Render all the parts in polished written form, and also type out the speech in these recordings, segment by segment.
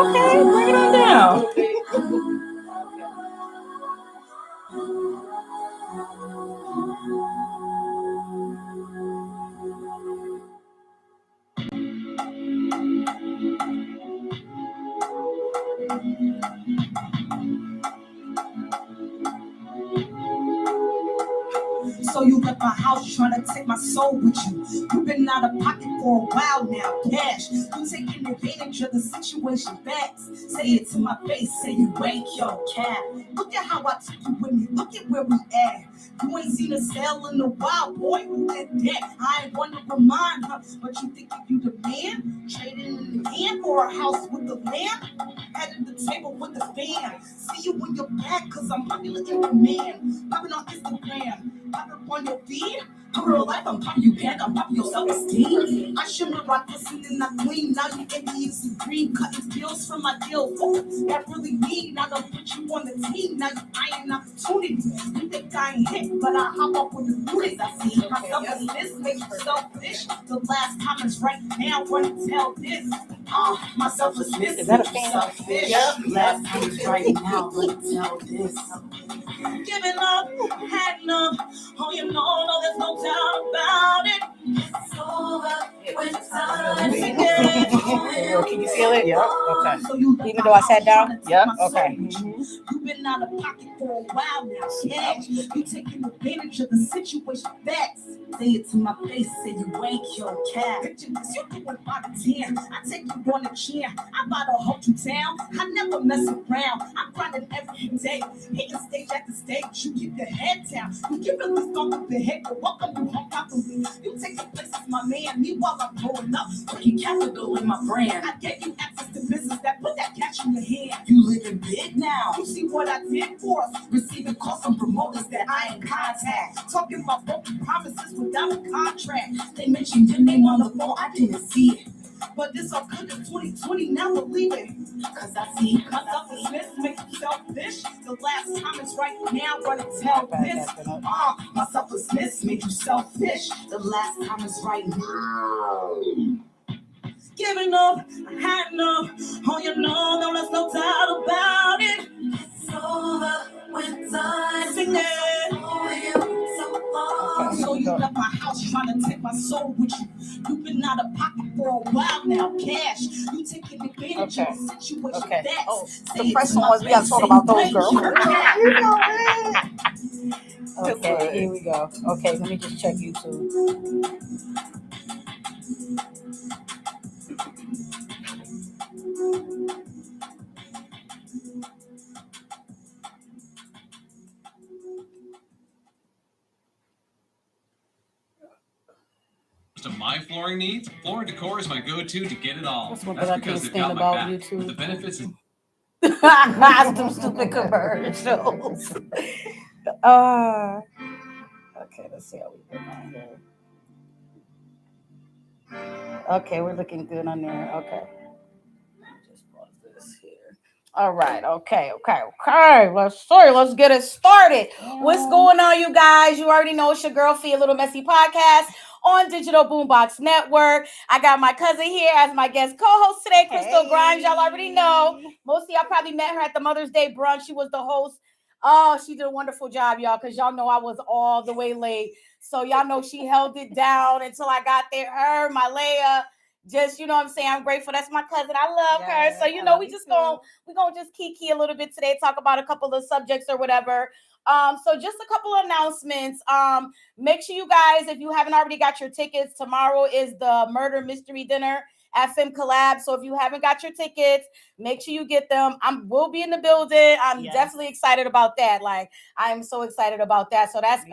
Okay, bring it on down. So you left my house trying to take my soul with you. You've been out of pocket for a while now, cash. You taking advantage of the situation, facts. Say it to my face, say you ain't your cat. Look at how I took you with me, look at where we at. You ain't seen a sale in a while, boy, who did that? I ain't one to remind her, but you think you the man? Trading in the hand for a house with the lamp? Head at the table with the fam. See you when you're back, cause I'm popular in demand. Popping on Instagram. Pop up on your feed. For real life, I'm popping you back, I'm popping your self-esteem. I shouldn't have rocked this and then I clean. Now you envious and green, cutting deals from my deal. That really mean, I don't put you on the team. Now you eyeing opportunities. You think I ain't hit, but I hop up with the news I see. Myself as this makes you selfish. The last comments right now, want to tell this. My selflessness Is that a fan? selfish. Yep. Last comments right now, want to tell this. Giving up, had enough. Oh, you know, no, there's no doubt about it. It's over when time again. Can you feel it? Yep. Okay. Even though I sat down? Yep. Okay. You've been out of pocket for a while now. Yeah. You taking advantage of the situation. Facts. Say it to my face, say you ain't your cat. Picture this, you doing 5 to 10. I take you on a chair. I buy the whole town. I never mess around. I'm grinding every day. Hitting stage after stage. You keep your head down. You give it the start of the head. The welcome you home properly. You take the place as my man. Meanwhile, I'm growing up. Putting capital in my brand. I gave you access to business that put that cash in your hand. You living big now. You see what I did for us. Receiving calls from promoters that I ain't contact. Talking about broken promises without a contract. They mentioned your name on the phone. I didn't see it. But this all good in 2020, now believe it. Cause I see my selfishness make you selfish. The last comments right now gonna tell this. My selflessness made you selfish. The last comments right now. Giving up, I had enough. Oh, you know, no, there's no doubt about it. It's over when time sing it. So you left my house trying to take my soul with you. You've been out of pocket for a while now, cash. You taking advantage of the situation. Okay. Oh, the press ones, we gotta talk about those, girls. You know it. Okay, here we go. Okay, let me just check YouTube. Of my flooring needs, Floor & Decor is my go-to to get it all. That's That's because they've got my back. YouTube. But the benefits is some stupid commercials. Okay, let's see how we look on here. Okay, we're looking good on there. Okay. Just pause this here. All right. Okay. Let's get it started. What's going on, you guys? You already know it's your girl Fee, a Little Messy Podcast on Digital Boombox Network. I got my cousin here as my guest co-host today, Crystal Grimes. Y'all already know. Most of y'all probably met her at the Mother's Day brunch. She was the host. Oh, she did a wonderful job, y'all, because y'all know I was all the way late. So y'all know she held it down until I got there. Her, my Leia. Just, you know what I'm saying? I'm grateful. That's my cousin. I love her. So, you know, we're gonna just KeeKee a little bit today, talk about a couple of subjects or whatever. So just a couple of announcements. Make sure you guys, if you haven't already got your tickets, tomorrow is the murder mystery dinner at Fem Collab. So if you haven't got your tickets, make sure you get them. We'll be in the building. I'm definitely excited about that. Like, I'm so excited about that. So that's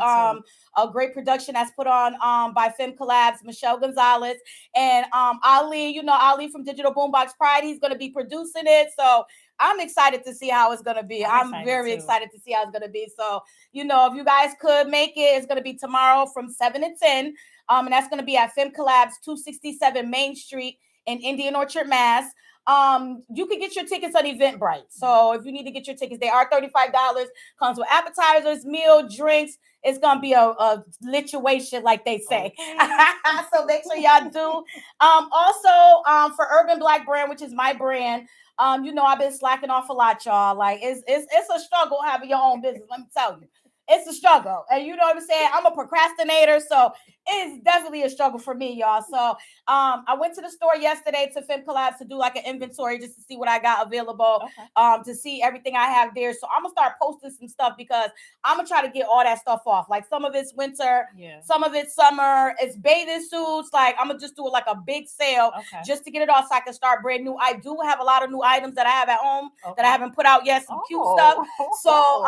a great production that's put on by Fem Collabs, Michelle Gonzalez, and Ali. You know Ali from Digital Boombox Pride. He's going to be producing it. So I'm excited to see how it's going to be. I'm very excited to see how it's going to be. So, you know, if you guys could make it, it's going to be tomorrow from 7 to 10. And that's going to be at Fem Collabs, 267 Main Street in Indian Orchard, Mass. You can get your tickets on Eventbrite. So if you need to get your tickets, they are $35. Comes with appetizers, meal, drinks. It's gonna be a lituation, like they say. So make sure y'all do. Also, for Urban Black Brand, which is my brand, I've been slacking off a lot, y'all. Like it's a struggle having your own business. Let me tell you. It's a struggle. And you know what I'm saying? I'm a procrastinator, so it's definitely a struggle for me, y'all. So I went to the store yesterday to Fem Collabs to do like an inventory just to see what I got available, to see everything I have there. So I'm gonna start posting some stuff because I'm gonna try to get all that stuff off. Like some of it's winter, some of it's summer, it's bathing suits. Like I'm gonna just do like a big sale just to get it off so I can start brand new. I do have a lot of new items that I have at home that I haven't put out yet, some cute stuff. So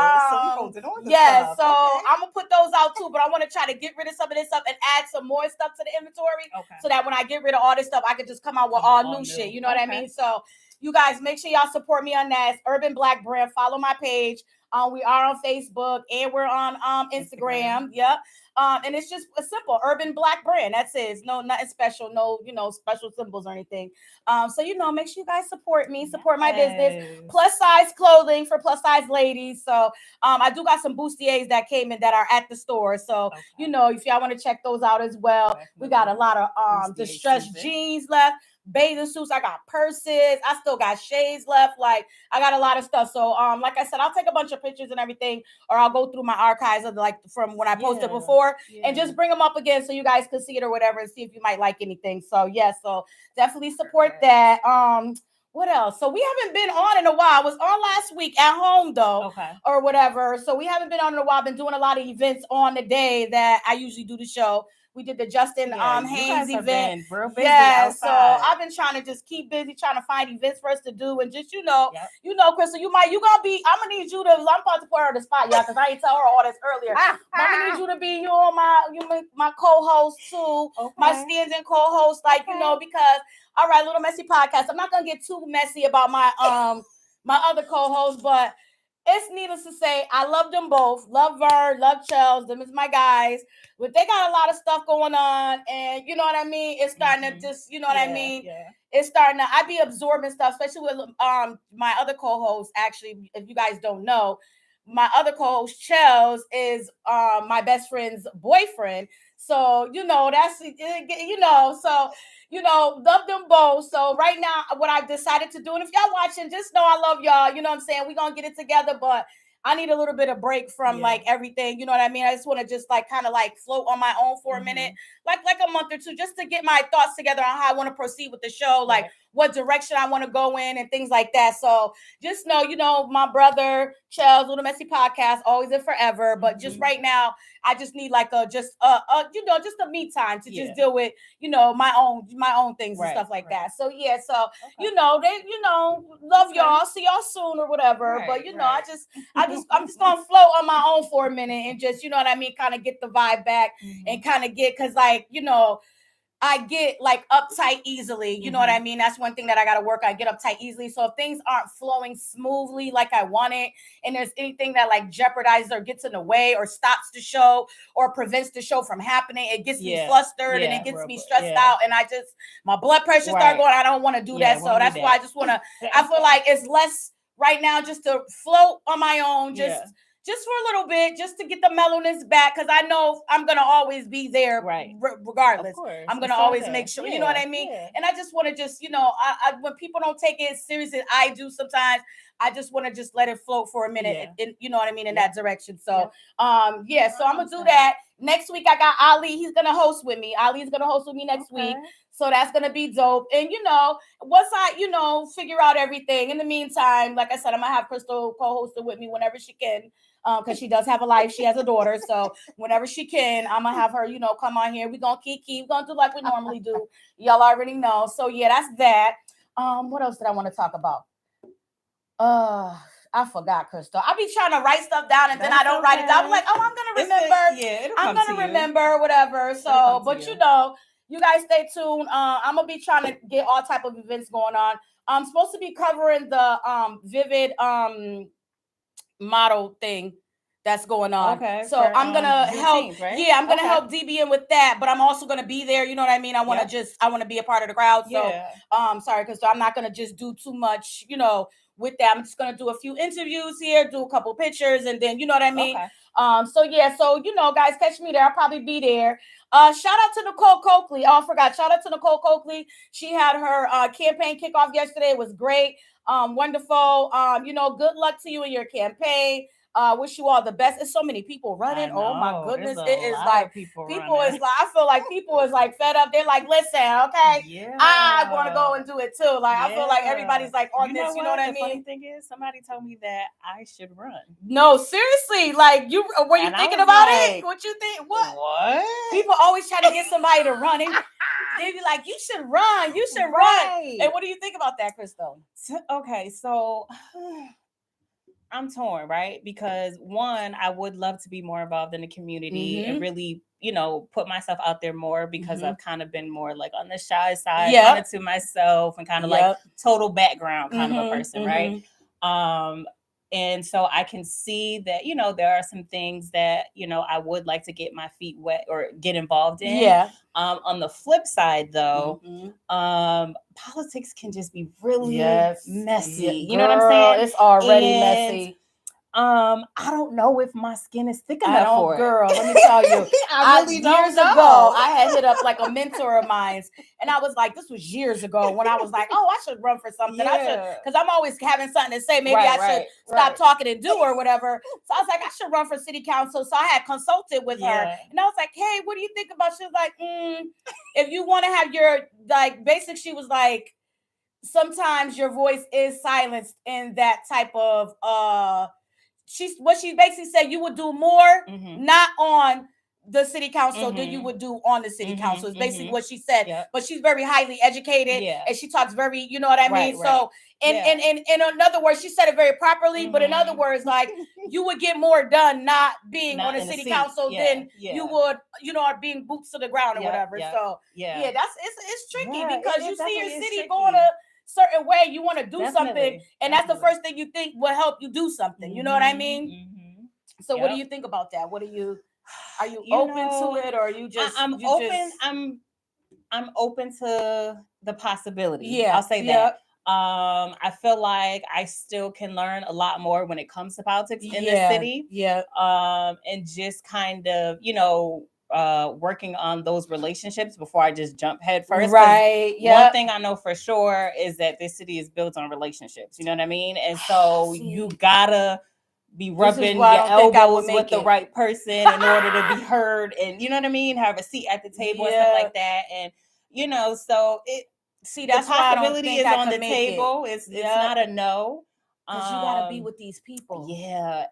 yes, so I'm gonna put those out too, but I want to try to get rid of some of this stuff and add some more stuff to the inventory so that when I get rid of all this stuff, I can just come out with all new shit. You know what I mean? So you guys make sure y'all support me on that. It's Urban Black Brand. Follow my page. We are on Facebook and we're on Instagram. Yep. And it's just a simple Urban Black Brand. That's it. It's no nothing special, no, special symbols or anything. So make sure you guys support me, support my business. Plus size clothing for plus size ladies. So I do got some bustiers that came in that are at the store. So if y'all want to check those out as well. We got a lot of distressed jeans left. Bathing suits, I got purses, I still got shades left, like I got a lot of stuff. So like I said, I'll take a bunch of pictures and everything, or I'll go through my archives of from when I posted before and just bring them up again so you guys can see it or whatever and see if you might like anything. So so definitely support that. What else? So we haven't been on in a while. I was on last week at home though, or whatever. So we haven't been on in a while. I've been doing a lot of events on the day that I usually do the show. We did the Justin Haynes event. So I've been trying to just keep busy, trying to find events for us to do, and just Crystal, I'm gonna need you to. I'm about to put her on the spot, y'all, because I ain't tell her all this earlier. I'm gonna need you to be my co-host too, my stand-in co-host, because all right, Little Messy Podcast. I'm not gonna get too messy about my my other co-host, but it's needless to say, I love them both. Love Vern, love Chels. Them is my guys. But they got a lot of stuff going on. And you know what I mean? It's starting to just, what I mean? Yeah. It's starting to, I be absorbing stuff, especially with my other co-host, actually, if you guys don't know. My other co-host, Chels, is my best friend's boyfriend. So, that's, love them both. So right now, what I've decided to do, and if y'all watching, just know I love y'all. You know what I'm saying? We're going to get it together, but I need a little bit of break from like everything. You know what I mean? I just want to just kind of float on my own for a minute, like a month or two, just to get my thoughts together on how I want to proceed with the show, like what direction I want to go in and things like that. So just know, my brother, Chels, Little Messy Podcast, always and forever. But just right now, I just need just a me time to just deal with, my own things and stuff like that. So they, love y'all, see y'all soon or whatever. But I'm just gonna float on my own for a minute and just, kind of get the vibe back and kind of get, cause I get uptight easily. You know what I mean? That's one thing that I got to work on. I get uptight easily. So if things aren't flowing smoothly like I want it, and there's anything that jeopardizes or gets in the way or stops the show or prevents the show from happening, it gets me flustered and it gets me stressed out. And my blood pressure start going. I don't want to do that. So that's why I just want to, I feel like it's less right now just to float on my own, just for a little bit, just to get the mellowness back, because I know I'm going to always be there regardless. I'm going to always make sure, you know what I mean? And I just want to just, when people don't take it as serious as I do sometimes, I just want to just let it float for a minute, and you know what I mean, in that direction. So, so I'm going to do that. Next week, I got Ali. He's going to host with me. Ali's going to host with me next week. So that's going to be dope. And, once I, figure out everything, in the meantime, like I said, I'm going to have Crystal co-hosting with me whenever she can, because she does have a life. She has a daughter. So whenever she can, I'm going to have her, come on here. We're going to KeeKee. We're going to do like we normally do. Y'all already know. So, that's that. What else did I want to talk about? I forgot, Crystal. I be trying to write stuff down and then I don't write it down. I'm like, I'm gonna remember. I'm gonna remember, whatever. So, but you guys stay tuned. I'm gonna be trying to get all type of events going on. I'm supposed to be covering the Vivid model thing that's going on. Okay. So I'm gonna help. Right? I'm gonna help DBN with that, but I'm also gonna be there. You know what I mean? I want to be a part of the crowd. So sorry, because I'm not gonna just do too much, with that. I'm just gonna do a few interviews here, do a couple pictures, and then you know what I mean. Okay. So yeah, so you know, guys, catch me there. I'll probably be there. Shout out to Nicole Coakley. Oh, I forgot. Shout out to Nicole Coakley. She had her campaign kickoff yesterday. It was great. Wonderful. You know, good luck to you in your campaign. Wish you all the best. It's so many people running. Oh my goodness. It is like people is like, I feel like people is like fed up. They're like, listen, okay, Yeah. I want to go and do it too. Like I feel like everybody's like on this. You know what I The mean? funny thing is, somebody told me that I should run. No, seriously. Like you were you And I thinking was about like, it? What you think? What? What? People always try to get somebody to run. They be like, you should run. You should run. Right. And what do you think about that, Crystal? Okay, so I'm torn, right? Because one, I would love to be more involved in the community and really, you know, put myself out there more because I've kind of been more like on the shy side, kind of to myself and kind of like total background kind of a person, right? And so I can see that, you know, there are some things that, you know, I would like to get my feet wet or get involved in. Yeah. On the flip side, though, politics can just be really messy. Yeah, you know what I'm saying? It's already messy. I don't know if my skin is thick enough for it. Girl, let me tell you. I really don't years know. ago, I had hit up like a mentor of mine, and I was like, this was years ago when I was like, oh, I should run for something. I should, because I'm always having something to say. Maybe I should stop talking and do or whatever. So I was like, I should run for city council. So I had consulted with her, and I was like, hey, what do you think about? She was like, if you want to have your like basic, she was like, sometimes your voice is silenced in that type of what she basically said, you would do more not on the city council than you would do on the city council is basically what she said. But she's very highly educated and she talks very, you know what I mean? So in other words, she said it very properly, but in other words, like you would get more done not being on the city council than you would, you know, being boots to the ground or whatever. So that's it's tricky because you see your city going to certain way, you want to do something, and that's the first thing you think will help you do something. You know what I mean? So what do you think about that? What are you open to it, or are you just I'm open to the possibility. I'll say that. I feel like I still can learn a lot more when it comes to politics in the city. And just kind of, you know, working on those relationships before I just jump head first. Right. One thing I know for sure is that this city is built on relationships. You know what I mean? And so you gotta be rubbing your elbows with the right person in order to be heard, and you know what I mean, have a seat at the table and stuff like that. And you know, so that's the possibility is on the table. It's not a no. Because you gotta be with these people. Yeah.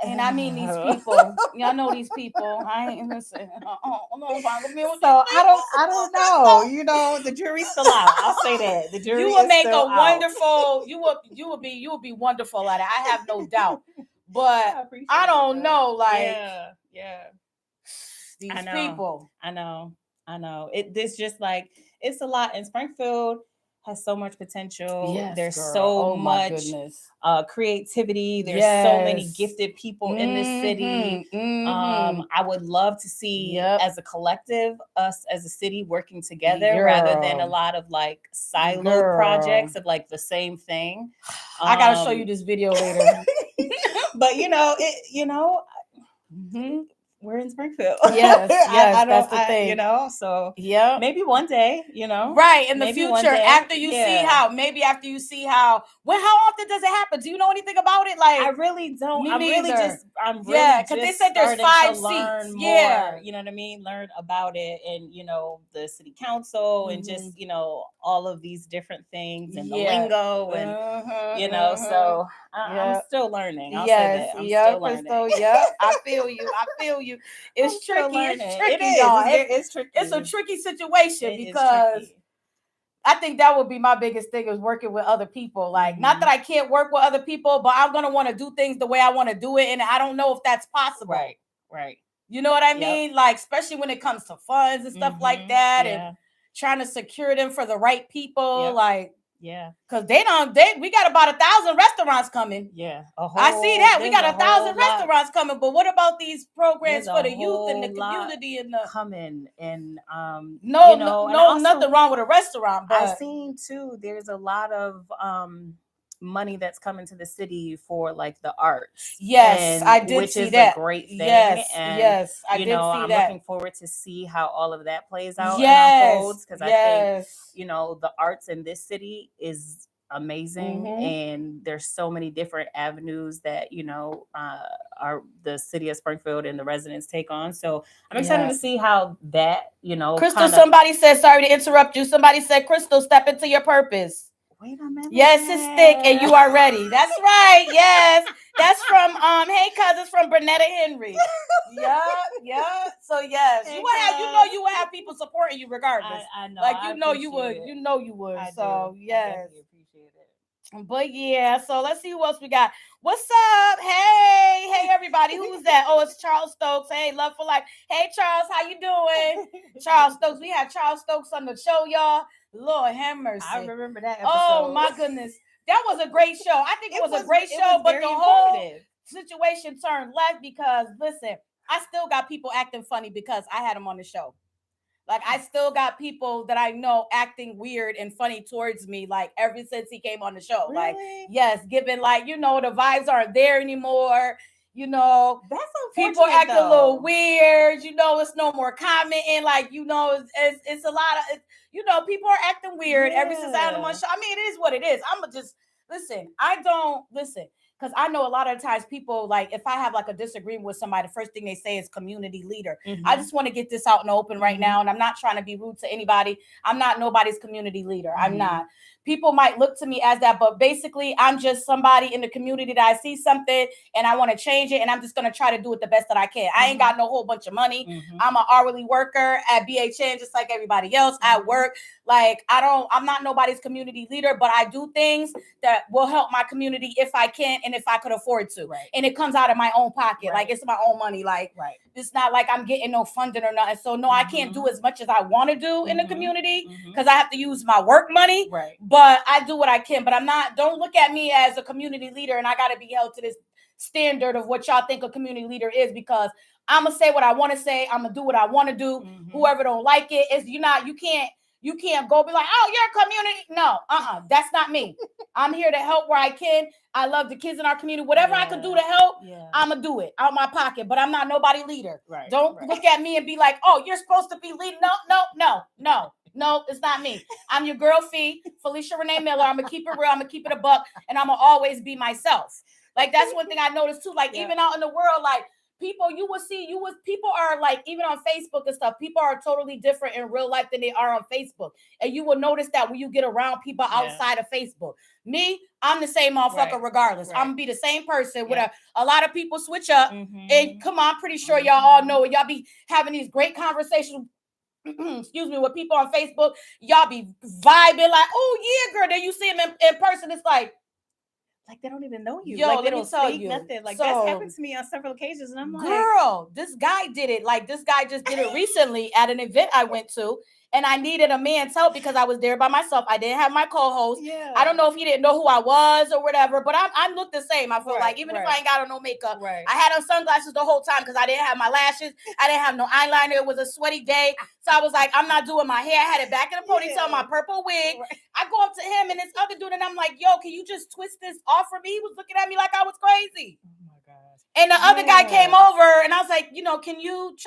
And I mean these people. Y'all know these people. I ain't listen. So I don't know. You know, the jury's still out. I'll say that. The jury you will make a wonderful, you will be wonderful at it. I have no doubt. But I don't know, like these people. I know. This just like it's a lot in Springfield. Has so much potential. There's so much creativity. There's so many gifted people in this city. I would love to see as a collective, us as a city working together rather than a lot of like siloed projects of like the same thing. I gotta show you this video later. But we're in Springfield. Yes, that's the thing. You know, so maybe one day, you know, right in the future after you see how how often does it happen? Do you know anything about it? Like I really don't. I'm really because they said there's 5 seats. More, you know what I mean? Learn about it, and you know the city council, and just you know all of these different things and the lingo, and you know. So I'm still learning. I'll say that. I'm still learning. Crystal, I feel you. It's tricky. It's tricky, y'all. It's tricky. It's a tricky situation because I think that would be my biggest thing is working with other people. Like, not that I can't work with other people, but I'm gonna want to do things the way I want to do it, and I don't know if that's possible. Right. You know what I mean? Like, especially when it comes to funds and stuff like that, and trying to secure them for the right people. Like. Because we got about 1,000 restaurants coming. I see that. We got 1,000 restaurants coming. But what about these programs for the youth and the community and the coming and nothing wrong with a restaurant. But I've seen too, there's a lot of money that's coming to the city for like the arts. Yes, I did which see is that. a great thing. Yes, And yes, I you did know, see I'm that. looking forward to see how all of that plays out and Yes, unfolds, because I think, yes. you know, the arts in this city is amazing, Mhm. and there's so many different avenues that, you know, are the city of Springfield and the residents take on. So I'm excited Yeah. to see how that, you know, Crystal, kind of. somebody said, sorry to interrupt you. Somebody said, Crystal, step into your purpose. Wait a minute. Yes, it's thick and you are ready. That's right. Yes. That's from hey cousins from Bernetta Henry. Yeah, yeah. So yes. Hey, You will have, you know, you will have people supporting you regardless. I know. Like I you know you would. appreciate it. You know you would. I So do. I yes. definitely appreciate it. But yeah, so let's see who else we got. What's up? Hey everybody. Who's that? Oh, it's Charles Stokes. Hey, love for life. Hey Charles, how you doing? Charles Stokes. We had Charles Stokes on the show, y'all. Lord have mercy. I remember that episode. Oh my goodness. That was a great show. I think it was a great show, was but very the whole informative. situation turned left because listen, I still got people acting funny because I had them on the show. Like I still got people that I know acting weird and funny towards me, like ever since he came on the show. Really? Like, yes, given like, you know, the vibes aren't there anymore. You know, That's people unfortunate, act a little weird. You know, it's no more commenting. Like, you know, it's a lot of, you know, people are acting weird ever since I had them on the show. I mean, it is what it is. I'm just listen. I don't listen. Because I know a lot of times people, like, if I have like a disagreement with somebody, the first thing they say is community leader. I just want to get this out in the open right now. And I'm not trying to be rude to anybody. I'm not nobody's community leader. I'm not. People might look to me as that, but basically I'm just somebody in the community that I see something and I want to change it. And I'm just going to try to do it the best that I can. I ain't got no whole bunch of money. I'm an hourly worker at BHN, just like everybody else. I work. Like, I'm not nobody's community leader, but I do things that will help my community if I can and if I could afford to. Right. And it comes out of my own pocket. Right. Like, it's my own money. Like, it's not like I'm getting no funding or nothing. So, no, I can't do as much as I want to do in the community because I have to use my work money. Right. But I do what I can. But don't look at me as a community leader and I got to be held to this standard of what y'all think a community leader is because I'm going to say what I want to say. I'm going to do what I want to do. Whoever don't like it, you can't go be like, oh, you're a community. No, that's not me. I'm here to help where I can. I love the kids in our community. Whatever I can do to help, I'm going to do it out my pocket. But I'm not nobody leader. Right. Don't look at me and be like, oh, you're supposed to be leading. No, it's not me. I'm your girl, Felicia Renee Miller. I'm going to keep it real. I'm going to keep it a buck. And I'm going to always be myself. Like, that's one thing I noticed, too. Like, even out in the world, like, people are like, even on Facebook and stuff, people are totally different in real life than they are on Facebook. And you will notice that when you get around people outside of Facebook. Me, I'm the same motherfucker regardless. I'm gonna be the same person with a lot of people switch up. And come on, I'm pretty sure y'all all know it. Y'all be having these great conversations excuse me, with people on Facebook. Y'all be vibing like, oh yeah, girl. Then you see them in person, it's like they don't even know you. Yo, like, they don't speak nothing. Like, that's happened to me on several occasions. And I'm like, girl, this guy did it. Like, this guy just did it recently at an event I went to. And I needed a man's help because I was there by myself. I didn't have my co-host. Yeah. I don't know if he didn't know who I was or whatever, but I look the same. I feel like even if I ain't got on no makeup, I had on sunglasses the whole time because I didn't have my lashes. I didn't have no eyeliner. It was a sweaty day. So I was like, I'm not doing my hair. I had it back in a ponytail, my purple wig. I go up to him and this other dude and I'm like, yo, can you just twist this off for me? He was looking at me like I was crazy. And the other guy came over and I was like, you know, can you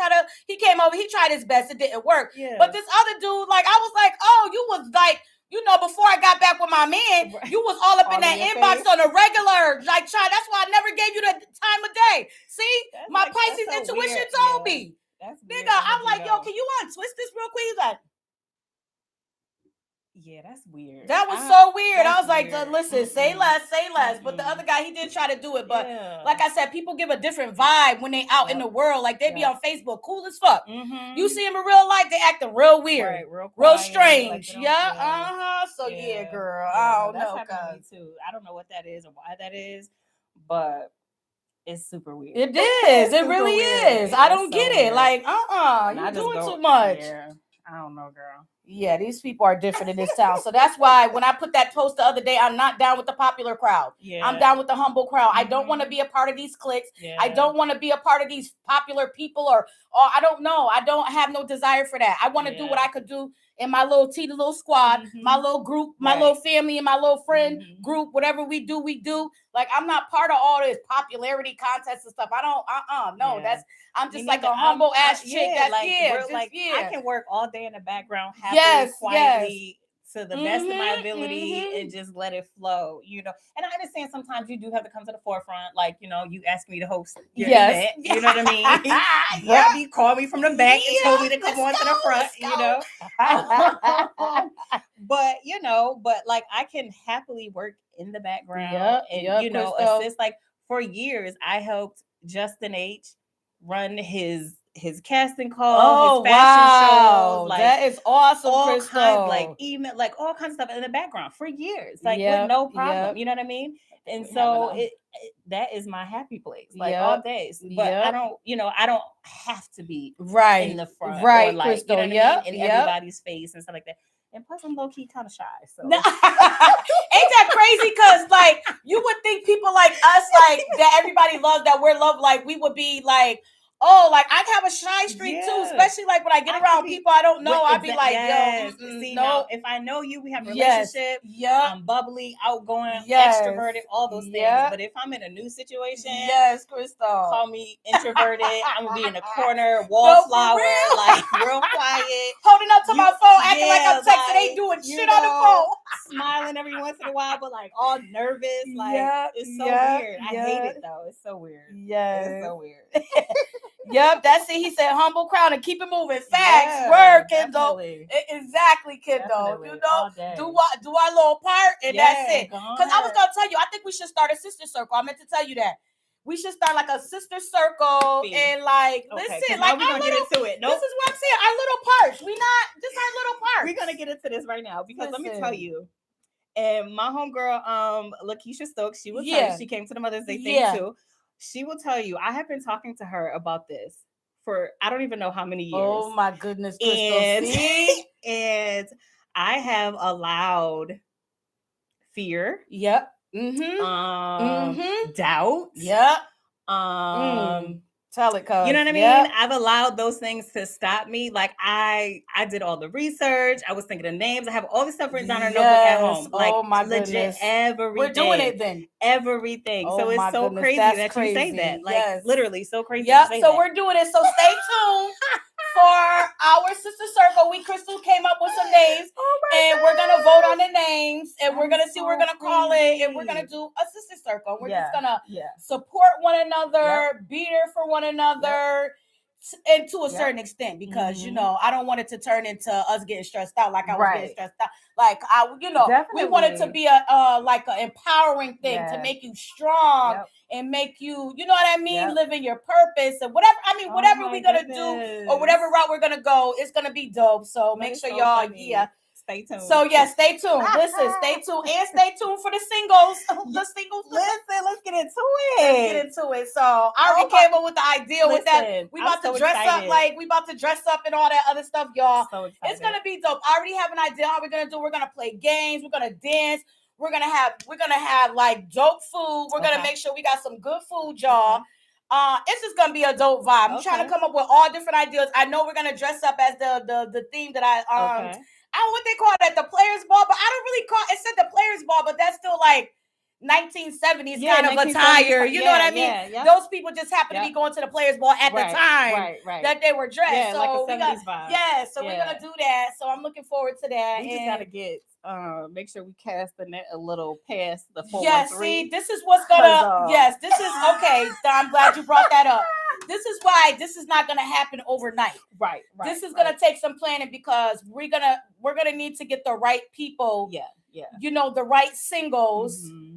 he came over, he tried his best. It didn't work. Yeah. But this other dude, like, I was like, oh, you was like, you know, before I got back with my man, you was all up in that inbox on a regular, like, that's why I never gave you the time of day. See, my Pisces intuition told me. Nigga, I'm like, yo, can you untwist this real quick? He's like, yeah, that's weird. That was so weird. I was like, listen, say less. But the other guy, he did try to do it. But like I said, people give a different vibe when they out in the world. Like, they be on Facebook, cool as fuck. You see them in real life, they acting real weird, real strange. Like, So yeah, girl, I don't know. That's happened to me too. I don't know what that is or why that is, but it's super weird. It is. It really is. I don't get it. Like, you're doing too much. Yeah. I don't know, girl. Yeah, these people are different in this town. So that's why when I put that post the other day, I'm not down with the popular crowd. Yeah. I'm down with the humble crowd. I don't want to be a part of these cliques. Yeah. I don't want to be a part of these popular people or I don't know. I don't have no desire for that. I want to do what I could do in my little little squad, my Mhm. little group, my Right. little family, and my little friend Mhm. group, whatever we do, we do. Like, I'm not part of all this popularity contests and stuff. I don't, no, Yeah. that's, I'm Me just like neither. a humble ass chick. Yeah, That's, like yeah, real, just, like yeah. I can work all day in the background, happily, Yes, quietly, to the best of my Mhm, ability, mhm. and just let it flow, you know. And I understand sometimes you do have to come to the forefront, like, you know, you ask me to host your Yes. event, you know what I mean? Yep. Brought me, called me from the back and told me to Yep, come let's on to the go, front, let's you go. know. But you know, but like I can happily work in the background Yep, and yep, you know, Crystal. assist. Like for years, I helped Justin H run his casting call, Oh, his fashion wow. shows, like That is awesome, all Crystal. kinds, like email, like all kinds of stuff in the background for years, like with Yep, no problem. yep. You know what I mean? And we so having a- that is my happy place, like all Yep, days. But I yep. don't, you know, I don't have to be in Right, the front or right, like, Crystal. you know what I Yep, mean, in yep. everybody's face and stuff like that. And plus, I'm low key kind of shy, so No. Ain't that crazy? Because like you would think people like us, like that everybody loves, that we're loved, like we would be like, oh, like I have a shy streak too, Yeah. especially like when I get I around can be people I don't know, I'd be exact- like, yes. yo, See, no, now if I know you, we have a yes, relationship. yep, I'm bubbly, outgoing, yes, extroverted, all those things. yep, But if I'm in a new situation, yes, Crystal. call me introverted. I'm gonna be in a corner, No, for wallflower, real. like real quiet, Holding up to You- my phone, acting like yeah, I'm texting, ain't like, doing you shit on the know, phone. smiling every once in a while, but like all nervous. Like Yep, it's so yep, weird. I hate yep. it though. It's so weird. Yes. It's so weird. Yep, that's it. He said humble crowd and keep it moving. Facts. Yeah, Word, Kendall. definitely. Exactly, Kendall. Definitely, You know, all day. do our little part, and that's Yeah, it. go on Because I was ahead. gonna tell you, I think we should start a sister circle. I meant to tell you that. We should start like a sister circle Fee. and like Okay, 'cause listen, now like we're our gonna get little. into it. Nope. This is what I'm saying. Our little parts. We not just our little parts. We're gonna get into this right now because let me tell Listen. you. And my homegirl, Lakeisha Stokes, she will tell Yeah. you, she came to the Mother's Day Yeah. thing too. She will tell you, I have been talking to her about this for I don't even know how many years. Oh my goodness, Crystal. And, See? and I have allowed fear, Yep. Mm-hmm. doubt, Yep. Tell it, cuz. you know what I mean? Yep. I've allowed those things to stop me. Like I did all the research. I was thinking of names. I have all this stuff written down in a notebook at home. Like Oh my legit goodness. everything. We're doing it then. Everything. Oh so my it's so goodness, crazy that's that you say crazy. that. Like Yes. literally so crazy. Yep. You say So that. we're doing it. So stay tuned for our sister circle. We Crystal came up with some names, and we're gonna vote on the names, and we're gonna see what we're gonna call it, and we're gonna do a sister circle. We're just gonna support one another, be there for one another. And to a certain extent, because you know, I don't want it to turn into us getting stressed out like I was getting stressed out. Like we want it to be a like an empowering thing to make you strong and make you, you know what I mean, live in your purpose and whatever. I mean, whatever we're gonna do or whatever route we're gonna go, it's gonna be dope. So make sure y'all, stay tuned. So stay tuned. Listen, stay tuned and stay tuned for the singles. The singles. Listen, let's get into Let's it. get into it. So I already came up with the idea with that. We about to dress up like we about to dress up and all that other stuff, y'all. So it's gonna be dope. I already have an idea how we're gonna do. We're gonna play games. We're gonna dance. We're gonna have like dope food. We're gonna make sure we got some good food, y'all. It's just gonna be a dope vibe. I'm trying to come up with all different ideas. I know we're gonna dress up as the theme that I don't know what they call it, the players ball, but I don't really call it said the players ball, but that's still like 1970s kind of attire. You know what I mean? Those people just happen to be going to the players ball at the time that they were dressed. Yeah, so like a 70s vibe. So we're gonna do that. So I'm looking forward to that. We just gotta get make sure we cast the net a little past the 413. Yeah, see, this is what's gonna this is okay. I'm glad you brought that up. This is why this is not gonna happen overnight. Right. This is gonna take some planning because we're gonna need to get the right people. Yeah. You know, the right singles. Mm-hmm.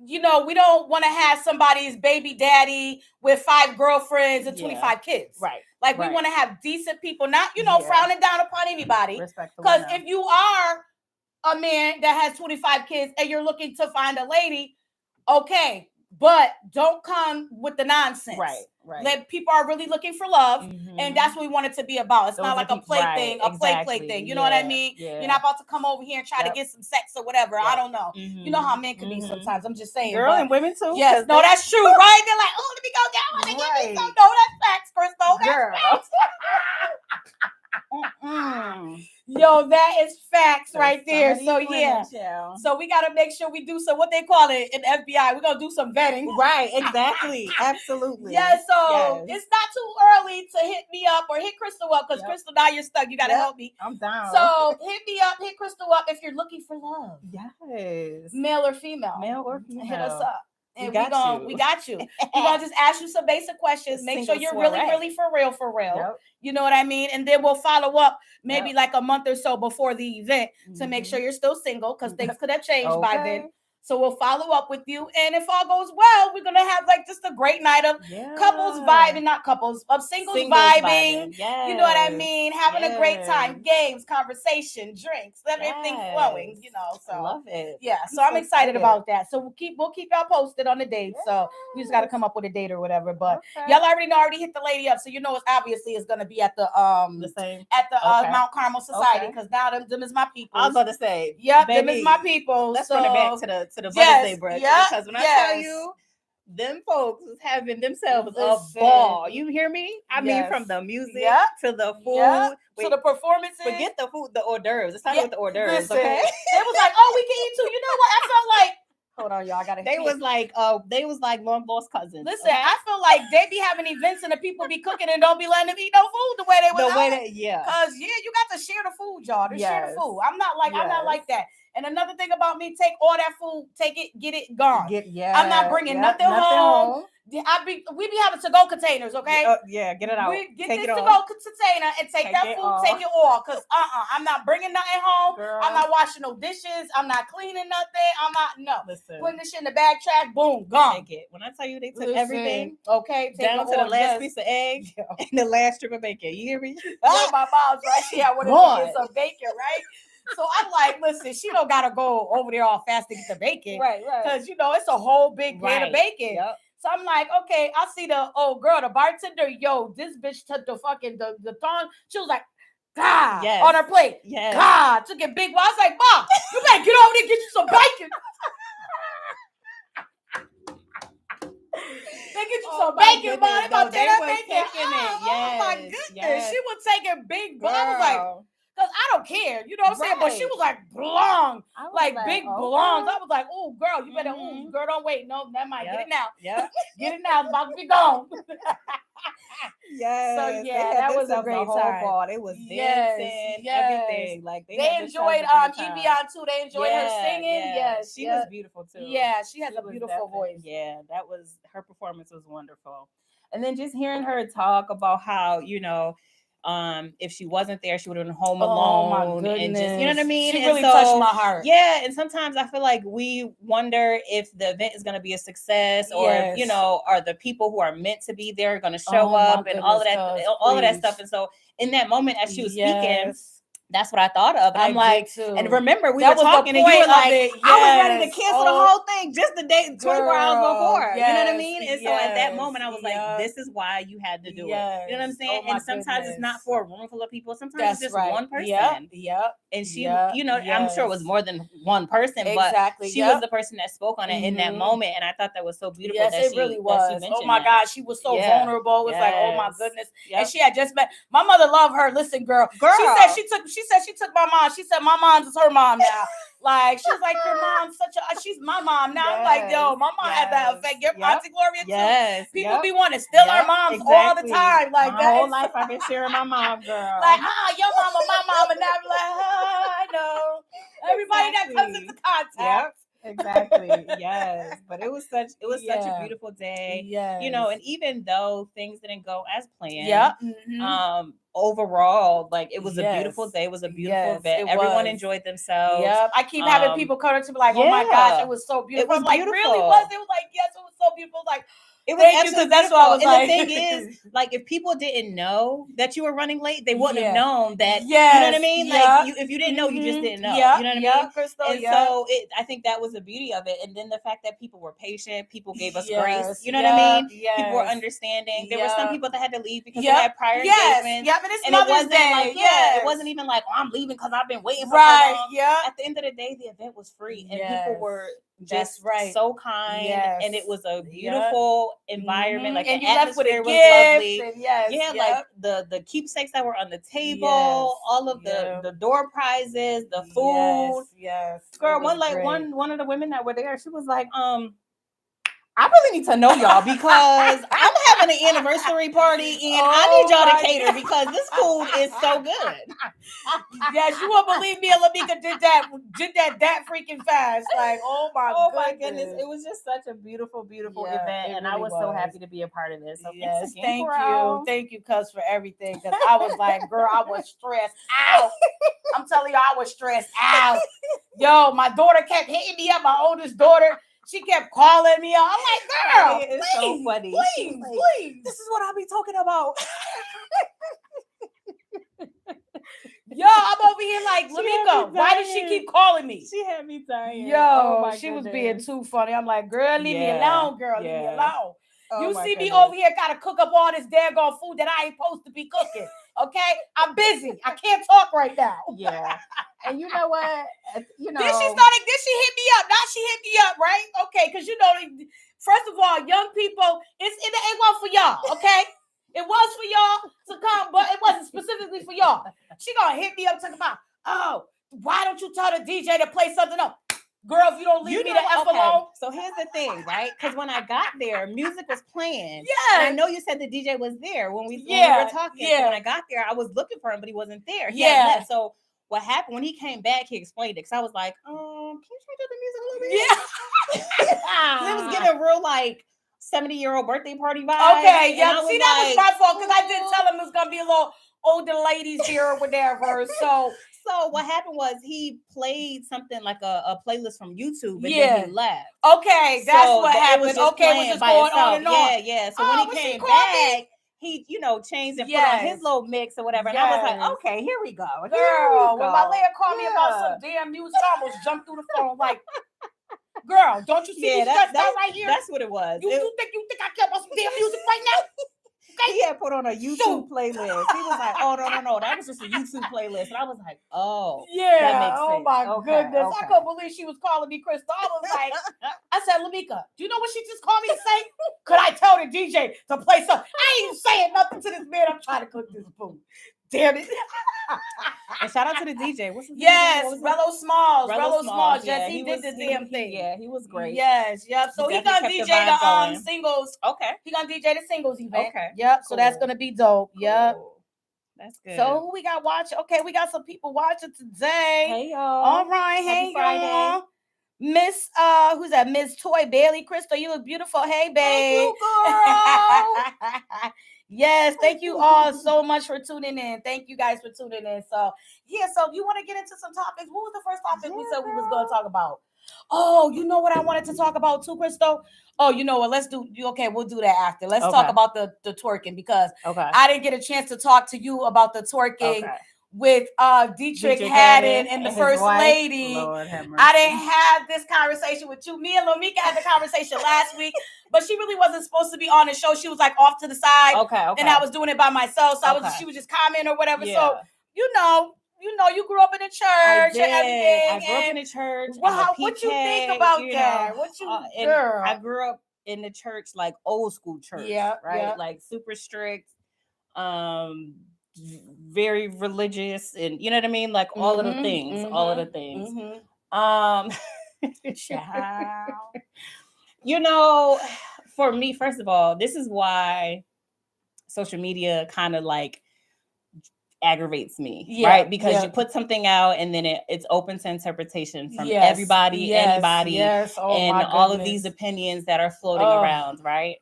You know, we don't want to have somebody's baby daddy with 5 girlfriends and 25 kids. Right. Like we want to have decent people, not, frowning down upon anybody. Because if you are a man that has 25 kids and you're looking to find a lady, okay, but don't come with the nonsense. Right. Let people are really looking for love, and that's what we want it to be about. It's not like a play thing, a play thing. You know what I mean? Yeah. You're not about to come over here and try to get some sex or whatever. I don't know. You know how men can be sometimes. I'm just saying. Girl, and women too. Yes, no, that's true, right? They're like, oh, let me go down. Let me give me some. No, that's facts, Crystal. That's facts. Yo, that is facts So right there. some So of these yeah. women, child. So we gotta make sure we do some what they call it in FBI. We're gonna do some vetting. Right, exactly. Absolutely. Yeah, so Yes. it's not too early to hit me up or hit Crystal up because Yep. Crystal, now you're stuck. You gotta Yep. help me. I'm down. So hit me up, hit Crystal up if you're looking for love, yes. male or female. Male or female. Hit us up. We And got you. we got you. We're gonna just ask you some basic questions. A Make sure single you're soiree. really for real. Yep. You know what I mean? And then we'll follow up maybe Yep. like a month or so before the event to make sure you're still single because things could have changed by then. Okay. So we'll follow up with you. And if all goes well, we're gonna have like just a great night of couples vibing, not couples, of singles vibing. Yes. You know what I mean? Having a great time, Yes. games, conversation, drinks, everything flowing, you know. So I love it. yeah, so I'm excited about that. So we'll keep y'all posted on the dates. So we just got to come up with a date or whatever. But y'all already hit the lady up, so you know it's obviously it's gonna be at the same at the Mount Carmel Society because now them is my people. I was about to say, yep, them is my people. Let's so, run it back to the Mother's Day brunch because when I tell yes. you, them folks is having themselves Listen. a ball. You hear me? I mean, Yes. from the music Yep. to the food. Yep. Wait, to the performances. forget the food, the hors d'oeuvres. It's not Yeah, with the hors d'oeuvres, listen. okay? They was like, oh, we can eat too. You know what? I felt like, hold on, y'all. I gotta. They was like long lost cousins. Listen, I feel like they be having events and the people be cooking and don't be letting them eat no food the way they was. Cause you got to share the food, y'all. To share the food. I'm not like that. And another thing about me, take all that food, take it, get it, gone. I'm not bringing nothing home. We be having to-go containers, okay? Get it out. Get take this it to-go container and take that food, off. take it all. Cause I'm not bringing nothing home. Girl. I'm not washing no dishes. I'm not cleaning nothing. Listen. Putting this shit in the bag, trash, boom, gone. Take it. When I tell you they took everything, okay, take down to the last piece of egg and the last strip of bacon. You hear me? My mom's right. She had one to get some bacon, right? So I'm like, listen, she don't gotta go over there all fast to get the bacon, right? Because it's a whole big pan of bacon. Yep. So I'm like, okay, I see the old girl, the bartender. Yo, this bitch took the fucking the thong. She was like, God, on her plate. Yes. God, took it big. Well, I was like, Mom, you better get over there and get you some bacon. They get you some bacon, Mom. They about to take that bacon. Oh my goodness, she was taking big. But I was like. Because I don't care, you know what I'm saying? But she was like, blong, like big blongs. I was like, oh, girl, you better, girl, don't wait. No, never mind. Get it now. Yeah. Get it now. It's about to be gone. Yes. So, yeah, that was a great time. Ball. They was dancing, everything. Like they enjoyed Evian too. They enjoyed her singing. Yes. She was beautiful too. Yeah, she has a beautiful voice. Yeah, her performance was wonderful. And then just hearing her talk about how, if she wasn't there, she would have been home alone. And just, you know what I mean? She really touched my heart. Yeah. And sometimes I feel like we wonder if the event is going to be a success or, if, are the people who are meant to be there going to show up and all of that stuff. And so in that moment, as she was speaking, that's what I thought of. And I'm like, and remember, we were talking and you were like, I was ready to cancel the whole thing just the day, 24 hours before. You know what I mean? And so at that moment, I was like, this is why you had to do it. You know what I'm saying? And sometimes it's not for a room full of people. Sometimes it's just one person. Yep. And she, I'm sure it was more than one person, but she was the person that spoke on it in that moment. And I thought that was so beautiful. Yes, it really was. Oh my God, she was so vulnerable. It's like, oh my goodness. And she had just met, my mother loved her. Listen, girl. She said she took my mom. She said my mom's is her mom now. Like she's like, your mom's she's my mom now. I'm like, yo, my mom had that effect. Your Auntie Gloria too. People be wanting to steal our moms all the time. Like my whole life I've been sharing my mom, girl. Like, your mama, my mama. Now I'm like, I know. Everybody that comes into contact. Exactly. Yes. But it was such a beautiful day. And even though things didn't go as planned, overall, like it was a beautiful day. It was a beautiful event. Everyone enjoyed themselves. I keep having people come to me like, oh my gosh, it was so beautiful. It was like, beautiful. Really was? It was like, yes, it was so beautiful. Like, it was absolutely that's what I was and like. the thing is, like, if people didn't know that you were running late, they wouldn't have known that. Yes, you know what I mean? Like, if you didn't know, you just didn't know. You know what I mean? Crystal, and so I think that was the beauty of it. And then the fact that people were patient, people gave us grace. You know what I mean? People were understanding. There were some people that had to leave because they had prior engagements. And it wasn't like, it wasn't even like, oh, I'm leaving because I've been waiting for so long. At the end of the day, the event was free, and people were just so kind, and it was a beautiful whole environment, like and the you left with a atmosphere was gift, lovely. and yes, Yeah, yep. like the keepsakes that were on the table, Yes, all of yep. the door prizes, the food. Yes. Girl, It was great. one of the women that were there, she was like, I really need to know y'all because I'm having an anniversary party and I need y'all to cater because this food is so good. Yes, you won't believe me and Lamika did that freaking fast. Like, oh my goodness. It was just such a beaubeautiful Yeah, event. it And I really was so was. happy to be a part of this. So Yes, thanks again, thank you. girl. Thank you, cuz, for everything. Because I was like, girl, I was stressed out. I'm telling you, I was stressed out. Yo, my daughter kept hitting me up, my oldest daughter. She kept calling me up. I'm like, girl, It's please, so funny. please, Like, please. this is what I'll be talking about. Yo, I'm over here like, Lamika, why did she keep calling me? She had me dying. Yo, she was being too funny. I'm like, girl, leave me alone, girl. Leave me alone. You see me over here gotta cook up all this daggone food that I ain't supposed to be cooking. Okay? I'm busy. I can't talk right now. Yeah. And you know what? Then she hit me up. Now she hit me up, right? Okay, because first of all, young people, it wasn't for y'all, okay? It was for y'all to come, but it wasn't specifically for y'all. She gonna hit me up talking about, oh, why don't you tell the DJ to play something else? Girl, if you don't leave me the F alone. So here's the thing, right? Because when I got there, music was playing. Yeah. And I know you said the DJ was there when we were talking. Yeah. So when I got there, I was looking for him, but he wasn't there. He had left. So what happened when he came back, he explained it. Because I was like, can you change up the music a little bit? Yeah. It was giving real 70-year-old birthday party vibes. Okay, yeah. See, that was my fault because I did tell him it was gonna be a little older ladies here or whatever. So what happened was he played something like a playlist from YouTube, and then he left. Okay, that's what happened. It was just going on and on. Yeah. So when he came back, he changed and put on his little mix or whatever. And I was like, okay, here we go. Girl, when my lady called me about some damn music, I almost jumped through the phone like, girl, don't you see me stressed out right here? That's what it was. You think I care about some damn music right now? Okay. He had put on a YouTube playlist. He was like, oh, no. That was just a YouTube playlist. And I was like, oh. Yeah. That makes sense. Oh, my goodness. Okay. I couldn't believe she was calling me Crystal. I was like, I said, Lamika, do you know what she just called me to say? Could I tell the DJ to play something? I ain't saying nothing to this man. I'm trying to cook this food. Damn it. And shout out to the DJ. What's his name? Rello Smalls. Yeah, yes, he did the damn thing. Yeah, he was great. Yes, yep. So he gonna DJ the singles. Okay. He gonna DJ the singles event. Okay. Yep. Cool. So that's gonna be dope. Cool. Yep. That's good. So who we got watching? Okay, we got some people watching today. Hey y'all. All right. Hey y'all. Miss who's that? Miss Toy Bailey. Crystal, you look beautiful. Hey, babe. Thank you, girl. Yes, thank you all so much for tuning in. Thank you guys for tuning in. So if you want to get into some topics, what was the first topic we said we was going to talk about? Oh, you know what I wanted to talk about too, Crystal? Oh, you know what? We'll do that after. Let's talk about the twerking because I didn't get a chance to talk to you about the twerking with Dietrich Haddon and the First Lady. Lord have mercy. I didn't have this conversation with you. Me and Lamika had the conversation last week, but she really wasn't supposed to be on the show. She was like off to the side. Okay. And I was doing it by myself. So she was just commenting or whatever. Yeah. So you grew up in the church and everything. I grew up in the church. What you think about that? Girl? I grew up in the church, like old school church. Yeah. Right. Yeah. Like super strict. Very religious, and you know what I mean, like all of the things. For me, first of all, this is why social media kind of like aggravates me, right? Because you put something out and then it's open to interpretation from everybody, anybody, and all of these opinions that are floating around, right?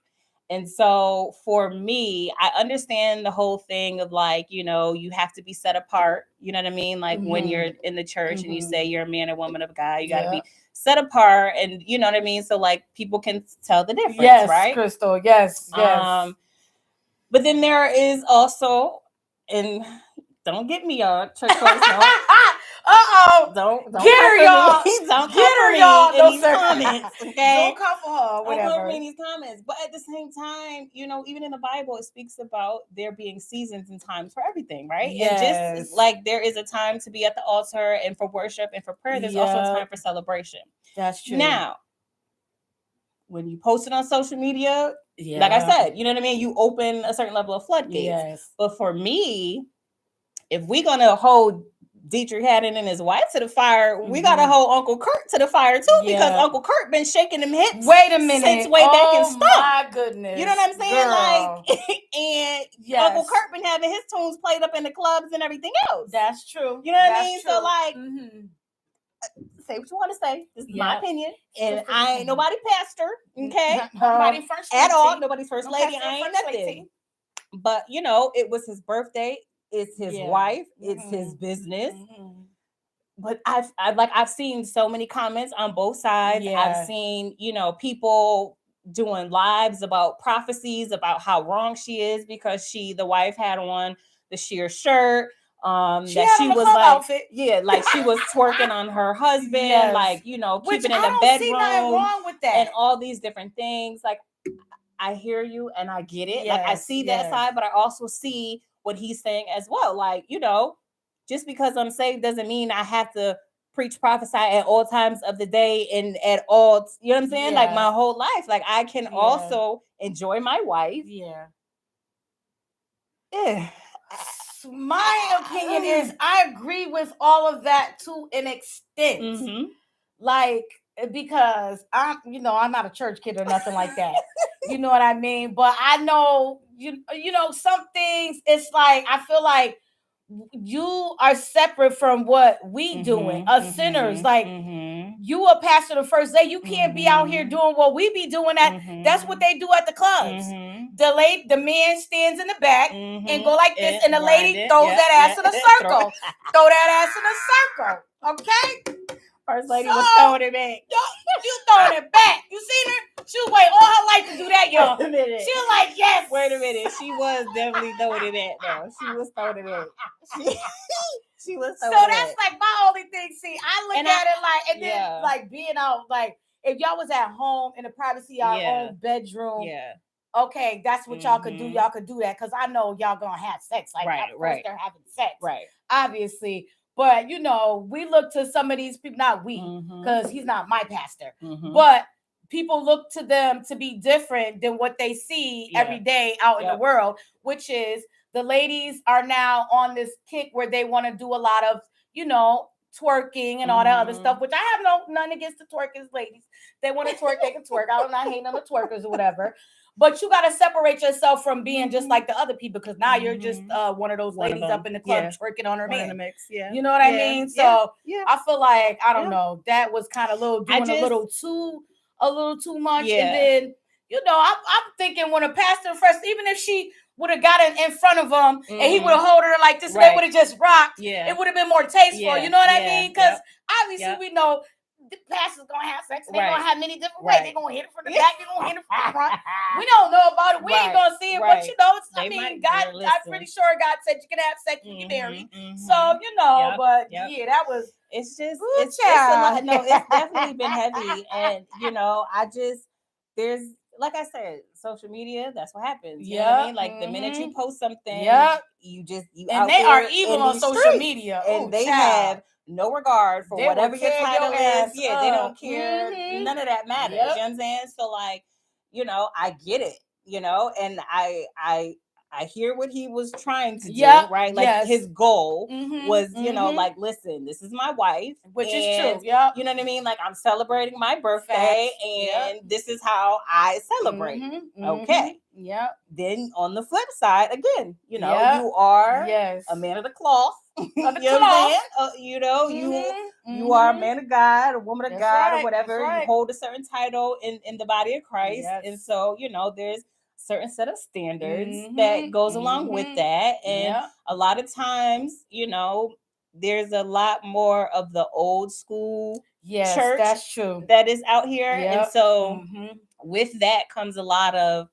And so for me, I understand the whole thing of like, you have to be set apart. You know what I mean? Like when you're in the church and you say you're a man or woman of God, you got to be set apart. And you know what I mean? So like people can tell the difference, right? Crystal. Yes. But then there is also, and don't get me church folks, don't get her, y'all. Don't get her, y'all. In these comments, okay? Don't come for her. Whatever. Don't come in these comments. But at the same time, even in the Bible, it speaks about there being seasons and times for everything, right? Yes. And just like there is a time to be at the altar and for worship and for prayer, there's also a time for celebration. That's true. Now, when you post it on social media, like I said, you know what I mean? You open a certain level of floodgates. Yes. But for me, if we're going to hold Dietrich Haddon and his wife to the fire, we got to hold Uncle Kurt to the fire too, because Uncle Kurt been shaking them hips. Wait a minute. Since way back in Stump. My goodness. You know what I'm saying? Girl. Like, and Uncle Kurt been having his tunes played up in the clubs and everything else. That's true. You know what I mean? True. So like, say what you want to say. This is my opinion. And I ain't nobody pastor, okay? Nobody first at all. Nobody's first lady. pastor, I ain't first nothing. lady. But you know, it was his birthday. It's his wife. It's his business. But I've seen so many comments on both sides. I've seen, you know, people doing lives about prophecies about how wrong she is because the wife had on the sheer shirt. She was like, outfit. Like she was twerking on her husband, like, you know, keeping in the bedroom, see nothing wrong with that, and all these different things. Like, I hear you and I get it. Like I see that side, but I also see what he's saying as well. Like, you know, just because I'm saved doesn't mean I have to preach, prophesy at all times of the day and at all, you know what I'm saying? Like my whole life. Like I can also enjoy my wife. My opinion is I agree with all of that to an extent. Like, because I'm not a church kid or nothing like that. You know what I mean? But I know, you know, some things, it's like, I feel like you are separate from what we doing, us sinners. Like, you a pastor the first day, you can't be out here doing what we be doing. That's what they do at the clubs. The man stands in the back and go like this, and the lady throws that ass in a circle. Throw that ass in a circle. Okay? First lady was throwing it back. You throwing it back. You seen her? She was waiting all her life to do that, y'all. Wait a minute. She was like, yes. Wait a minute. She was definitely throwing it back, though. She was throwing it back. She was throwing it back. So that's like my only thing. See, I look at it like, and then like being out, like if y'all was at home in the privacy of your own bedroom. Okay, that's what y'all could do. Y'all could do that because I know y'all gonna have sex. Like, of course they're having sex. Right. Obviously. But, you know, we look to some of these people, not we, because he's not my pastor, but people look to them to be different than what they see every day out in the world, which is the ladies are now on this kick where they want to do a lot of, you know, twerking and all that other stuff, which I have none against the twerkers, ladies. They want to twerk, they can twerk. I do not hate on the twerkers or whatever. But you got to separate yourself from being just like the other people, because now you're just one of those ladies up in the club twerking on her man. In the mix. You know what I mean? So I feel like, I don't know, that was kind of a little too much. And then, you know, I'm thinking when a pastor first, even if she would have gotten in front of him and he would have held her like this, and they would have just rocked, it would have been more tasteful. You know what I mean? Because obviously we know the pastor's gonna have sex. They're gonna have many different ways. They're gonna hit it from the back. They're gonna hit it from the front. We don't know about it. We ain't gonna see it. But you know, I mean, God, I'm pretty sure God said you can have sex when you're married. So you know, but yeah, that was. It's just it's a lot. No, it's definitely been heavy, and you know, there's. Like I said, social media, that's what happens. You know what I mean? Like the minute you post something, you and they are evil on social media. And they have no regard for whatever your title is. Yeah, they don't care. None of that matters. You know what I'm saying? So like, you know, I get it, you know, and I hear what he was trying to do, right? Like his goal was, you know, like, listen, this is my wife, which is true. You know what I mean? Like, I'm celebrating my birthday, and this is how I celebrate. Okay. Then on the flip side, again, you know, you are a man of the cloth. You know what I'm saying? You know, you are a man of God, a woman of God, or whatever. You hold a certain title in the body of Christ, and so you know, there's certain set of standards that goes along with that, and a lot of times, you know, there's a lot more of the old school church that's true that is out here, and so with that comes a lot of